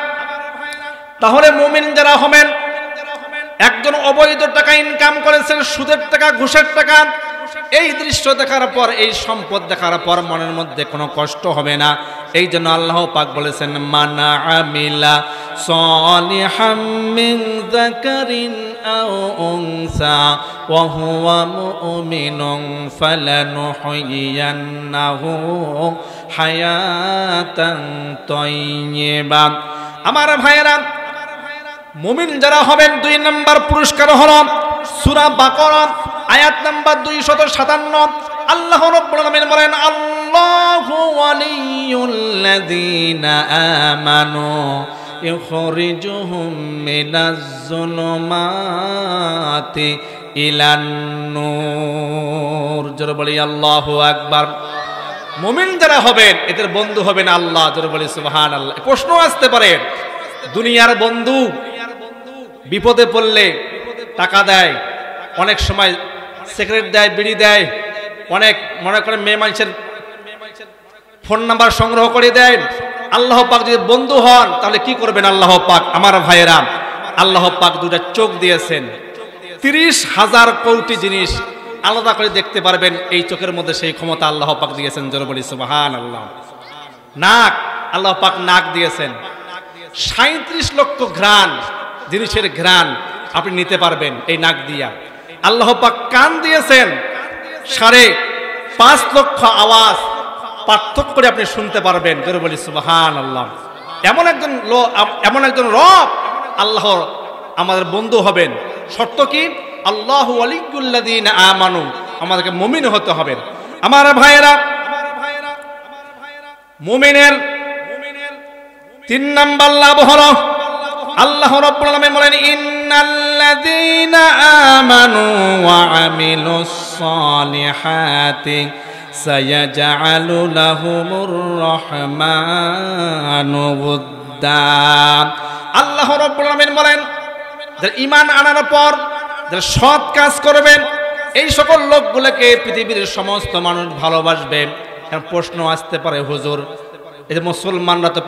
তাহলে মুমিন যারা হবেন, একজন অবৈধ টাকা ইনকাম করেছেন, সুদের টাকা, ঘুষের টাকা, এই দৃশ্য দেখার পর, এই সম্পদ দেখার পর মনের মধ্যে কোনো কষ্ট হবে না। এই জন্য আল্লাহ পাক বলেছেন, মান আমিলা সালিহাম মিন যাকারিন আও উনসা ওয়া হুয়া মুমিনুন ফালানুহয়িয়ান্নাহু হায়াতান তাইয়্যিবা। আমার ভাইয়েরা, মুমিন যারা হবেন, 2 নম্বর পুরস্কার হলো সূরা বাকারা আয়াত নাম্বার 257। আল্লাহ রাব্বুল আলামিন বলেন, আল্লাহু ওয়ালিয়ুল্লাযীনা আমানু ইখরিজুহুম মিনাজ যুলুমাতি ইলান নূর। জোরে বলি আল্লাহু আকবার। মুমিন যারা হবেন, এদের বন্ধু হবেন আল্লাহ। জোরে বলি সুবহানাল্লাহ। প্রশ্ন আসতে পারে, দুনিয়ার বন্ধু বিপদে পড়লে টাকা দেয়, অনেক সময় সিগারেট দেয়, বিড়ি দেয়, অনেক মনে করেন মেয়ে মানুষের ফোন নাম্বার সংগ্রহ করে দেয়। আল্লাহ পাক যদি বন্ধু হন তাহলে কি করবেন আল্লাহ পাক? আমার ভাইয়েরা, আল্লাহ পাক 2টা চোখ দিয়েছেন, 30,000 কোটি জিনিস আলাদা করে দেখতে পারবেন। এই চোখের মধ্যে সেই ক্ষমতা আল্লাহ পাক দিয়েছেন। জোরে বলি সুবহানাল্লাহ। নাক, আল্লাহ পাক নাক দিয়েছেন। 37 লক্ষ ঘ্রাণ, জিনিসের ঘ্রাণ আপনি নিতে পারবেন এই নাক দিয়া। আল্লাহ পাক কান দিয়েছেন, 5.5 লক্ষ আওয়াজ পার্থক্য করে আপনি শুনতে পারবেন। জোরে বলি সুবহানাল্লাহ। এমন একজন রব আল্লাহ আমাদের বন্ধু হবেন। শর্ত কি? আল্লাহু ওয়ালিয়ুল্লাযীনা আমানু, আমাদেরকে মুমিন হতে হবে। আমার ভাইয়েরা, মুমিনের 3 নাম্বার লাভ হলো আল্লাহ রাব্বুল আলামিন বলেন, ইন্নাল্লাযীনা আমানু ওয়া আমিলুস সালিহাতি সায়াজআলু লাহুমুর রহমানু উদ্দা। আল্লাহ রাব্বুল আলামিন বলেন, যারা ঈমান আনার পর যারা সৎ কাজ করবেন, এই সকল লোকগুলোকে পৃথিবীর সমস্ত মানুষ ভালোবাসবে। প্রশ্ন আসতে পারে, হুজুর এই যে মুসলমানরা তো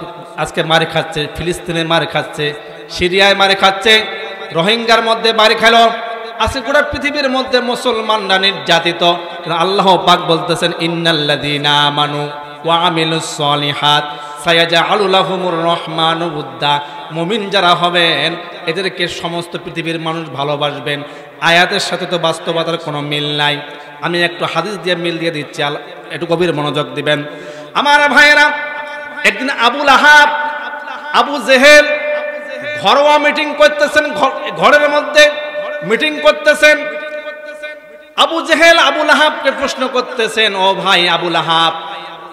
আজকে মারি খাচ্ছে, ফিলিস্তিনে মারি খাচ্ছে, সিরিয়ায় মারি খাচ্ছে, রোহিঙ্গার মধ্যে মারি খেলো, আজকে গোটা পৃথিবীর মধ্যে মুসলমানরা নির্যাতিত। আল্লাহ পাক বলতেছেন, ইন্নাল্লাযীনা আমানু ওয়া আমিলুস সালিহাত সায়াজআলু লাহুমুর রহমানু উদ্দা। মুমিন যারা হবেন এদেরকে সমস্ত পৃথিবীর মানুষ ভালোবাসবেন। আয়াতের সাথে তো বাস্তবতার কোনো মিল নাই। আমি একটু হাদিস দিয়ে মিল দিয়ে দিচ্ছি, একটু গভীর মনোযোগ দিবেন। আমার ভাইয়েরা, একদিন আবুল আহাব, আবু জেহেল ঘরোয়া মিটিং করতেছেন, ঘরের মধ্যে মিটিং করতেছেন। আবু জেহেল আবুল আহাবকে প্রশ্ন করতেছেন, ও ভাই আবুল আহাব,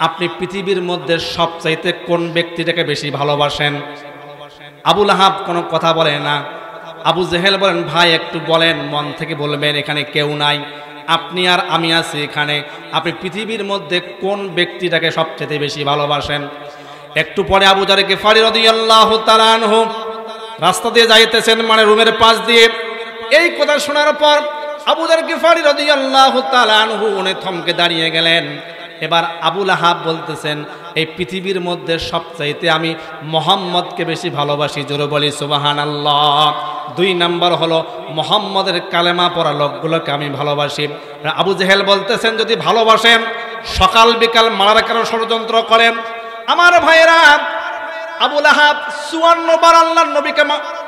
আপনি পৃথিবীর মধ্যে সবচাইতে কোন ব্যক্তিটাকে বেশি ভালোবাসেন? আবুল আহাব কোনো কথা বলে না। আবু জেহেল বলেন, ভাই একটু বলেন, মন থেকে বলবেন, এখানে কেউ নাই, আপনি আর আমি আছি এখানে, আপনি পৃথিবীর মধ্যে কোন ব্যক্তিটাকে সবচেয়ে বেশি ভালোবাসেন? একটু পরে আবু যার গিফারি রাদিয়াল্লাহু তাআলা আনহু রাস্তা দিয়ে যাইতেছেন, মানে রুমের পাশ দিয়ে। এই কথা শোনার পর আবু যার গিফারি রাদিয়াল্লাহু তাআলা আনহু উনি থমকে দাঁড়িয়ে গেলেন। এবার আবুল আহাব বলতেছেন, এই পৃথিবীর মধ্যে সবচাইতে আমি মুহাম্মদকে বেশি ভালোবাসি। জোরে বলি সুবহানাল্লাহ। 2 নাম্বার হলো মুহাম্মদের কালেমা পড়া লোকগুলোকে আমি ভালোবাসি। আবু জেহেল বলতেছেন, যদি ভালোবাসেন সকাল বিকাল মারার কেন ষড়যন্ত্র করেন? আমার ভাইয়েরা, আবুল আহাব 54 বার আল্লাহর নবীকে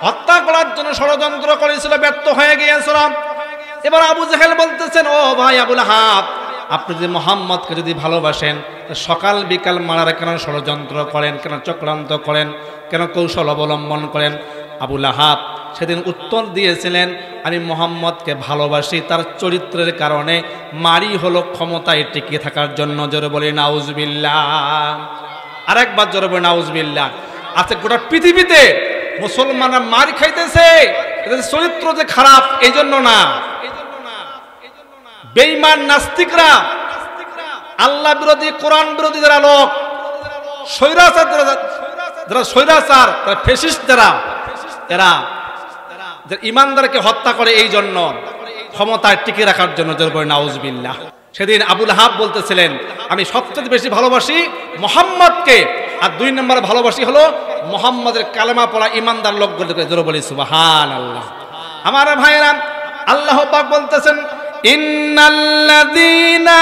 হত্যা করার জন্য ষড়যন্ত্র করেছিল, ব্যর্থ হয়ে গিয়েছিল। এবার আবু জেহেল বলতেছেন, ও ভাই আবুল আহাব, আপনি যদি মুহাম্মদকে যদি ভালোবাসেন, সকাল বিকাল মারার কেন ষড়যন্ত্র করেন, কেন চক্রান্ত করেন, কেন কৌশল অবলম্বন করেন? আবুল আহাব সেদিন উত্তর দিয়েছিলেন, আমি মুহাম্মদকে ভালোবাসি তার চরিত্রের কারণে, মারি হলো ক্ষমতায় টিকে থাকার জন্য। জোরে বলি নাউজুবিল্লাহ। আরেকবার জোরে বলি নাউজুবিল্লাহ। আচ্ছা, গোটা পৃথিবীতে মুসলমানরা মারি খাইতেছে, এদের চরিত্র যে খারাপ এই জন্য না। বেঈমান নাস্তিকরা, আল্লাহ বিরোধী, কোরআন বিরোধী যারা লোক, স্বৈরাচার যারা স্বৈরাচার, তারা ফ্যাসিস্ট, যারা এরা ইমানদারকে হত্যা করে এই জন্য, ক্ষমতায় টিকে রাখার জন্য। জোরে বলি নাউজুবিল্লাহ। সেদিন আবুল আহাব বলতেছিলেন, আমি সবচেয়ে বেশি ভালোবাসি মুহাম্মদকে, আর 2 নম্বর ভালোবাসি হলো মুহাম্মদের কালেমা পড়া ইমানদার লোকগুলোকে। জোরে বলি সুবহানাল্লাহ। আমার ভাইয়েরা, আল্লাহ পাক বলতেছেন, ইন্নাল্লাযীনা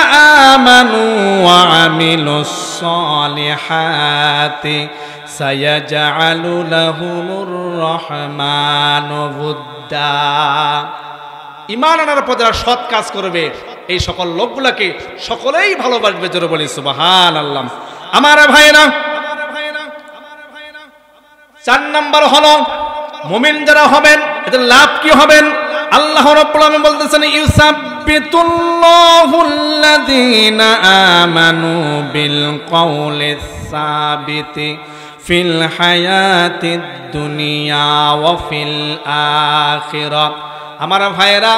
আমানু ওয়া আমিলুস সালিহাতি সায়াজআলু লাহুমুর রহমানু উদ্দা। ঈমান আনার পর যারা সৎ কাজ করবে, এই সকল লোকগুলোকে সকলেই ভালোবাসবে। জোরে বলি সুবহানাল্লাহ। আমার ভাইয়েরা, 4 নাম্বার হলো মুমিন যারা হবেন এদের লাভ কি হবেন? আল্লাহ রাব্বুল আলামিন বলতেছেন, ইউসাব্বিতুল্লাহুল্লাযীনা আমানু বিল কওলিস সাবিতি ফিল হায়াতিদ দুনিয়া ওয়া ফিল আখিরাহ। আমার ভাইয়েরা,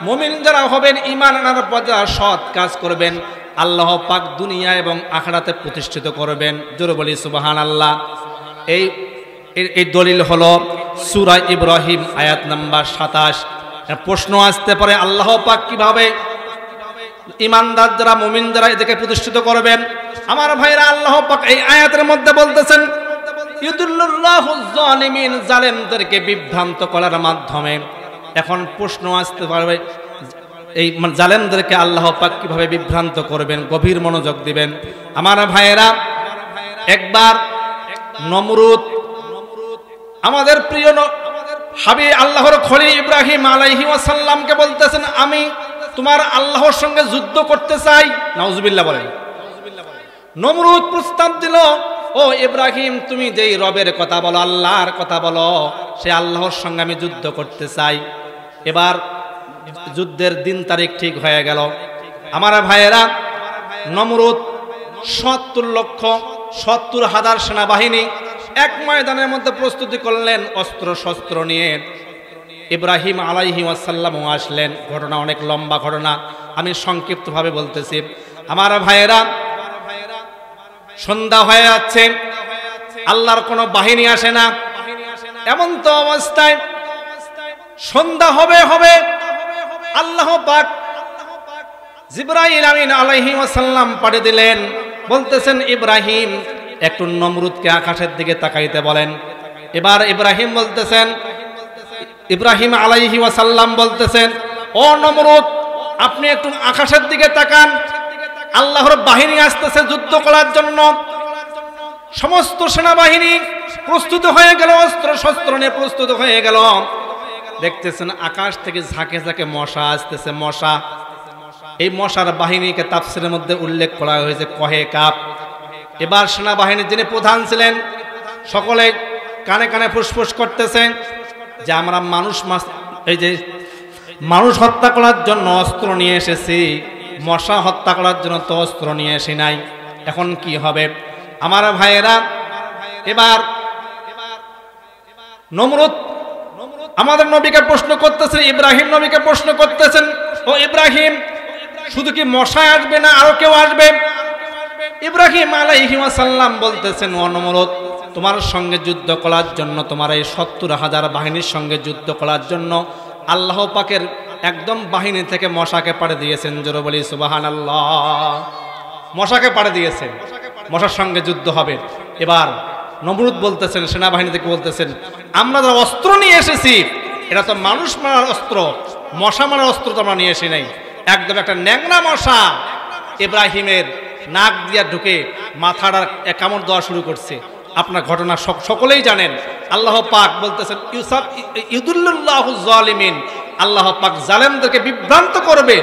মুমিন যারা হবেন, ঈমান আনার পর যারা সৎ কাজ করবেন, আল্লাহ পাক দুনিয়া এবং আখিরাতে প্রতিষ্ঠিত করবেন। জোরে বলি সুবহানাল্লাহ। এই দলিল হলো সূরা ইব্রাহিম আয়াত নাম্বার 27। প্রশ্ন আসতে পারে, আল্লাহ পাক কিভাবে ঈমানদার যারা, মুমিন যারা, এদেরকে প্রতিষ্ঠিত করবেন? আমার ভাইরা, আল্লাহ পাক এই আয়াতের মধ্যে বলতেছেন, ইউদুল্লিল্লাহুজ জালিমিন, জালেমদেরকে বিভ্রান্ত করার মাধ্যমে। এখন প্রশ্ন আসতে পারবে, এই জালেমদেরকে আল্লাহ পাক কিভাবে বিভ্রান্ত করবেন, গভীর মনোযোগ দিবেন। আমার ভাইয়েরা, একবার নমরুদ আমাদের প্রিয় হাবিব আল্লাহর খলিল ইব্রাহিম আলাইহি ওয়াসাল্লামকে বলতেছেন, আমি তোমার আল্লাহর সঙ্গে যুদ্ধ করতে চাই। নাউজুবিল্লাহ বলেন। নমরুদ প্রস্তাব দিল, ও ইব্রাহিম, তুমি যেই রবের কথা বলো, আল্লাহর কথা বলো, সে আল্লাহর সঙ্গে আমি যুদ্ধ করতে চাই। এবার যুদ্ধের দিন তারিখ ঠিক হয়ে গেল। আমার ভাইয়েরা, নমরুদ 70,70,000 সেনাবাহিনী এক ময়দানের মধ্যে প্রস্তুতি করলেন অস্ত্র শস্ত্র নিয়ে। ইব্রাহিম আলাইহি ওয়াসাল্লামও আসলেন। ঘটনা অনেক লম্বা ঘটনা, আমি সংক্ষিপ্তভাবে বলতেছি। আমার ভাইয়েরা, সন্ধ্যা হয়ে যাচ্ছে, আল্লাহর কোনো বাহিনী আসে না। এমন তো অবস্থায় সন্ধ্যা হবে হবে আল্লাহ পাক জিবরাইল আমিন আলাইহি ওয়াসাল্লাম পাঠিয়ে দিলেন। বলতেছেন, ইব্রাহিম, একটু নমরুদকে আকাশের দিকে তাকাইতে বলেন। এবার ইব্রাহিম বলতেছেন, ইব্রাহিম আলাইহি ওয়াসাল্লাম বলতেছেন, ও নমরুদ, আপনি একটু আকাশের দিকে তাকান, আল্লাহর বাহিনী আসতেছে যুদ্ধ করার জন্য। সমস্ত সেনাবাহিনী প্রস্তুত হয়ে গেল, অস্ত্র শস্ত্র নিয়ে প্রস্তুত হয়ে গেল। দেখতেছেন আকাশ থেকে ঝাঁকে ঝাঁকে মশা আসতেছে, মশা। এই মশার বাহিনীকে তাফসীরের মধ্যে উল্লেখ করা হয়েছে কহে কাপ। এবার সেনাবাহিনীর যিনি প্রধান ছিলেন, সকলে কানে কানে ফুসফুস করতেছেন যে আমরা মানুষ হত্যা করার জন্য অস্ত্র নিয়ে এসেছি, মশা হত্যা করার জন্য তো অস্ত্র নিয়ে আসি নাই, এখন কি হবে? আমার ভাইয়েরা, এবার নমরুদ আমাদের নবীকে প্রশ্ন করতেছেন, ইব্রাহিম নবীকে প্রশ্ন করতেছেন, ও ইব্রাহিম, শুধু কি মশা আসবে না আরো কেউ আসবে? ইব্রাহিম আলাইহি ওয়াসাল্লাম বলতেছেন, ও নমরুদ, তোমার সঙ্গে যুদ্ধ করার জন্য, তোমার এই 70,000 বাহিনীর সঙ্গে যুদ্ধ করার জন্য আল্লাহ পাকের একদম বাহিনী থেকে মশাকে পাঠিয়ে দিয়েছেন। জোরে বলি সুবহানাল্লাহ। মশাকে পাঠিয়ে দিয়েছেন, মশার সঙ্গে যুদ্ধ হবে। এবার নমরুদ বলতেছেন, সেনাবাহিনী থেকে বলতেছেন, আমরা যারা অস্ত্র নিয়ে এসেছি এটা তো মানুষ মারার অস্ত্র, মশা মারার অস্ত্র তো আমরা নিয়ে এসি নাই। একদম একটা ন্যাংরা মশা ইব্রাহিমের নাক দিয়া ঢুকে মাথাটার কামড় দেওয়া শুরু করছে। আপনার ঘটনা সকলেই জানেন। আল্লাহ পাক বলতেছেন, ইউদুল্লিল্লাহু যালিমিন, আল্লাহ পাক জালেমদেরকে বিভ্রান্ত করবে।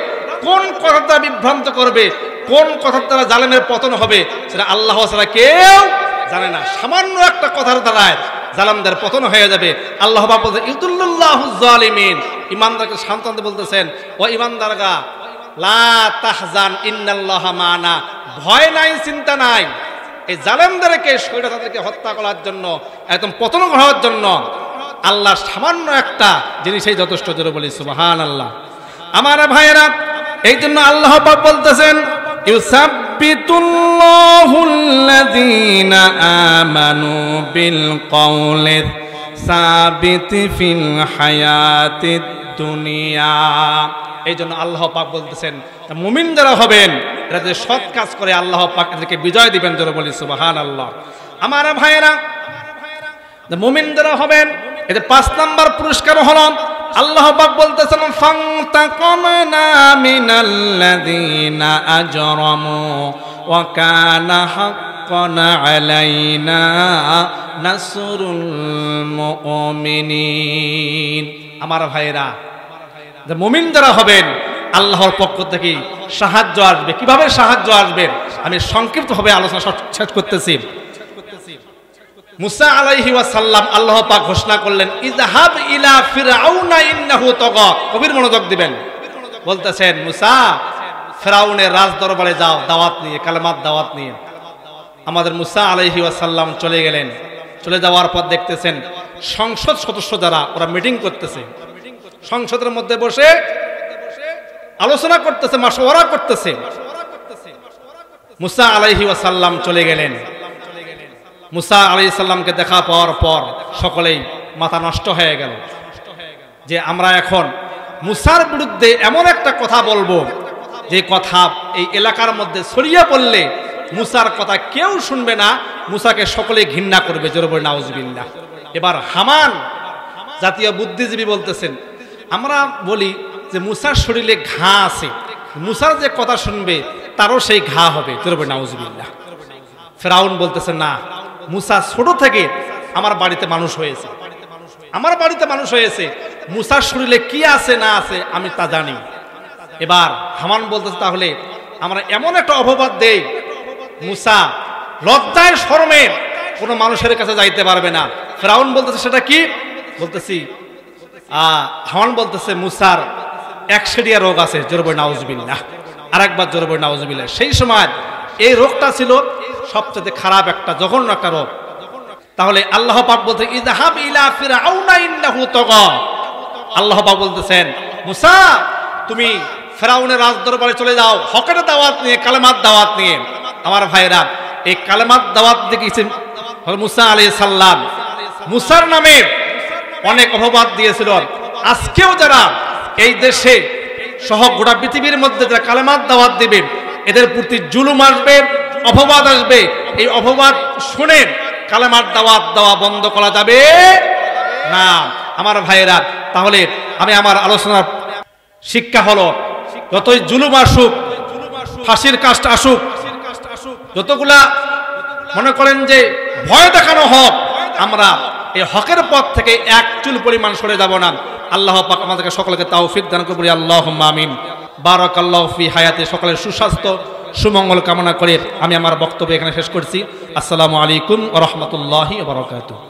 কোন কথা দ্বারা বিভ্রান্ত করবে, কোন কথার দ্বারা জালেমের পতন হবে, সেটা আল্লাহ ছাড়া কেউ জানে না। সামান্য একটা কথার দ্বারায় জালেমদের পতন হয়ে যাবে। আল্লাহ পাক বলতেছেন, ইউদুল্লিল্লাহু যালিমিন, ইমানদারকে সান্ত্বনা বলতেছেন, ও ইমানদারগা, লা তাহজান ইন্নাল্লাহা মানা, ভয় নাই, চিন্তা নাই। এই জালেমদেরকে, স্বৈরাচারদেরকে হত্যা করার জন্য, একদম পতন হওয়ার জন্য আল্লাহ সামান্য একটা জিনিসই যথেষ্ট। জোরে বলি সুবহানাল্লাহ। আমার ভাইয়েরা, এই জন্য আল্লাহ পাক বলতেছেন, ইউসাব্বিতুল্লাহুল্লাযীনা আমানু বিল কওলিস সাবিতি ফিল হায়াতিদ দুনিয়া। এই জন্য আল্লাহ পাক বলতেছেন, মুমিন যারা হবেন, এরা যে সৎ কাজ করে আল্লাহ পাক এদেরকে বিজয় দিবেন। জোরে বলি সুবহানাল্লাহ। আমার ভাইয়েরা, মুমিন যারা হবেন, এদের 5 নাম্বার পুরস্কার হলো, আল্লাহ পাক বলতেছেন, ফান্তাকামনা মিনাল্লাযীনা আজরামু ওয়া কানা হাক্কান আলাইনা নাসরুল মুমিনিন। আমার ভাইয়েরা, যে মুমিন যারা হবেন, আল্লাহর পক্ষ থেকে সাহায্য আসবে। কিভাবে সাহায্য আসবে আমি সংক্ষিপ্তভাবে আলোচনা শেষ করতেছি। মুসা আলাইহি ওয়াসাল্লাম, আল্লাহ পাক ঘোষণা করলেন, ইযহাব ইলা ফিরআউনা ইন্নাহু তাগা। কবির মনোযোগ দিবেন। বলতেছেন, মুসা, ফিরআউনের রাজ দরবারে যাও, দাওয়াত নিয়ে, কালেমার দাওয়াত নিয়ে। আমাদের মুসা আলাইহি ওয়াসাল্লাম চলে গেলেন। চলে যাওয়ার পর দেখতেছেন সংসদ সদস্য যারা, ওরা মিটিং করতেছে, সংসদের মধ্যে বসে আলোচনা করতেছে, মাশওয়ারা করতেছে। মুসা আলাইহি ওয়াসাল্লাম চলে গেলেন। মুসা আলাইহিস সালামকে দেখা পাওয়ার পর সকলেই মাথা নষ্ট হয়ে গেল যে আমরা এখন মুসার বিরুদ্ধে এমন একটা কথা বলবো যে কথা এই এলাকার মধ্যে ছড়িয়ে পড়লে মুসার কথা কেউ শুনবে না, মুসাকে সকলে ঘৃণা করবে। জোরে বলে নাউজুবিল্লাহ। এবার হামান জাতীয় বুদ্ধিজীবী বলতেছেন, আমরা বলি যে মুসার শরীরে ঘা আছে, মুসার যে কথা শুনবে তারও সেই ঘা হবে। নাউজুবিল্লাহ। ফেরাউন বলতেছে না, মুসা ছোট থেকে আমার বাড়িতে মানুষ হয়েছে, আমার বাড়িতে মানুষ হয়েছে, মুসার শরীরে কি আছে না আছে আমি তা জানি। এবার হামান বলতেছে তাহলে আমরা এমন একটা অপবাদ দেই, মুসা লজ্জায় শরমে কোনো মানুষের কাছে যাইতে পারবে না। ফেরাউন বলতেছে সেটা কি? বলতেছি হামান বলতেছে মুসার একশেডিয়া রোগ আছে। জোরবে নাউজুবিল্লাহ। আরেকবার জোরবে নাউজুবিল্লাহ। সেই সময় এই রোগটা ছিল সবচেয়ে খারাপ একটা জঘন্য একটা রোগ। তাহলে আল্লাহ পাক বলতে ইযহাব ইলা ফিরআউনা ইন্নাহু তাগা। আল্লাহ পাক বলতেছেন মুসা তুমি ফেরাউনের রাজদরবারে চলে যাও হকের দাওয়াত নিয়ে, কালেমার দাওয়াত নিয়ে। আমার ভাইরা এই কালেমার দাওয়াত দিয়েছেন মুসা আলাইহিস সালাম। মুসার নামে অনেক অপবাদ দিয়েছিল। আজকেও যারা এই দেশে সহ গোটা পৃথিবীর মধ্যে যারা কালেমার দাওয়াত দিবে এদের প্রতি জুলুম আসবে, অপবাদ আসবে। এই অপবাদ শুনে কালেমার দাওয়াত দেওয়া বন্ধ করা যাবে না। আমার ভাইয়েরা, তাহলে আমি আমার আলোচনার শিক্ষা হলো যতই জুলুম আসুক, ফাঁসির কাজটা আসুক, যতগুলা মনে করেন যে ভয় দেখানো হোক, আমরা এই হকের পথ থেকে এক চুল পরিমাণ সরে যাব না। আল্লাহ পাক আমাদেরকে সকলকে তাওফিক দান করুন। আল্লাহুম্মা আমিন। বারাকাল্লাহু ফি হায়াতি। সকলের সুস্বাস্থ্য সুমঙ্গল কামনা করে আমি আমার বক্তব্য এখানে শেষ করছি। আসসালামু আলাইকুম ওয়া রাহমাতুল্লাহি ওয়া বারাকাতুহু।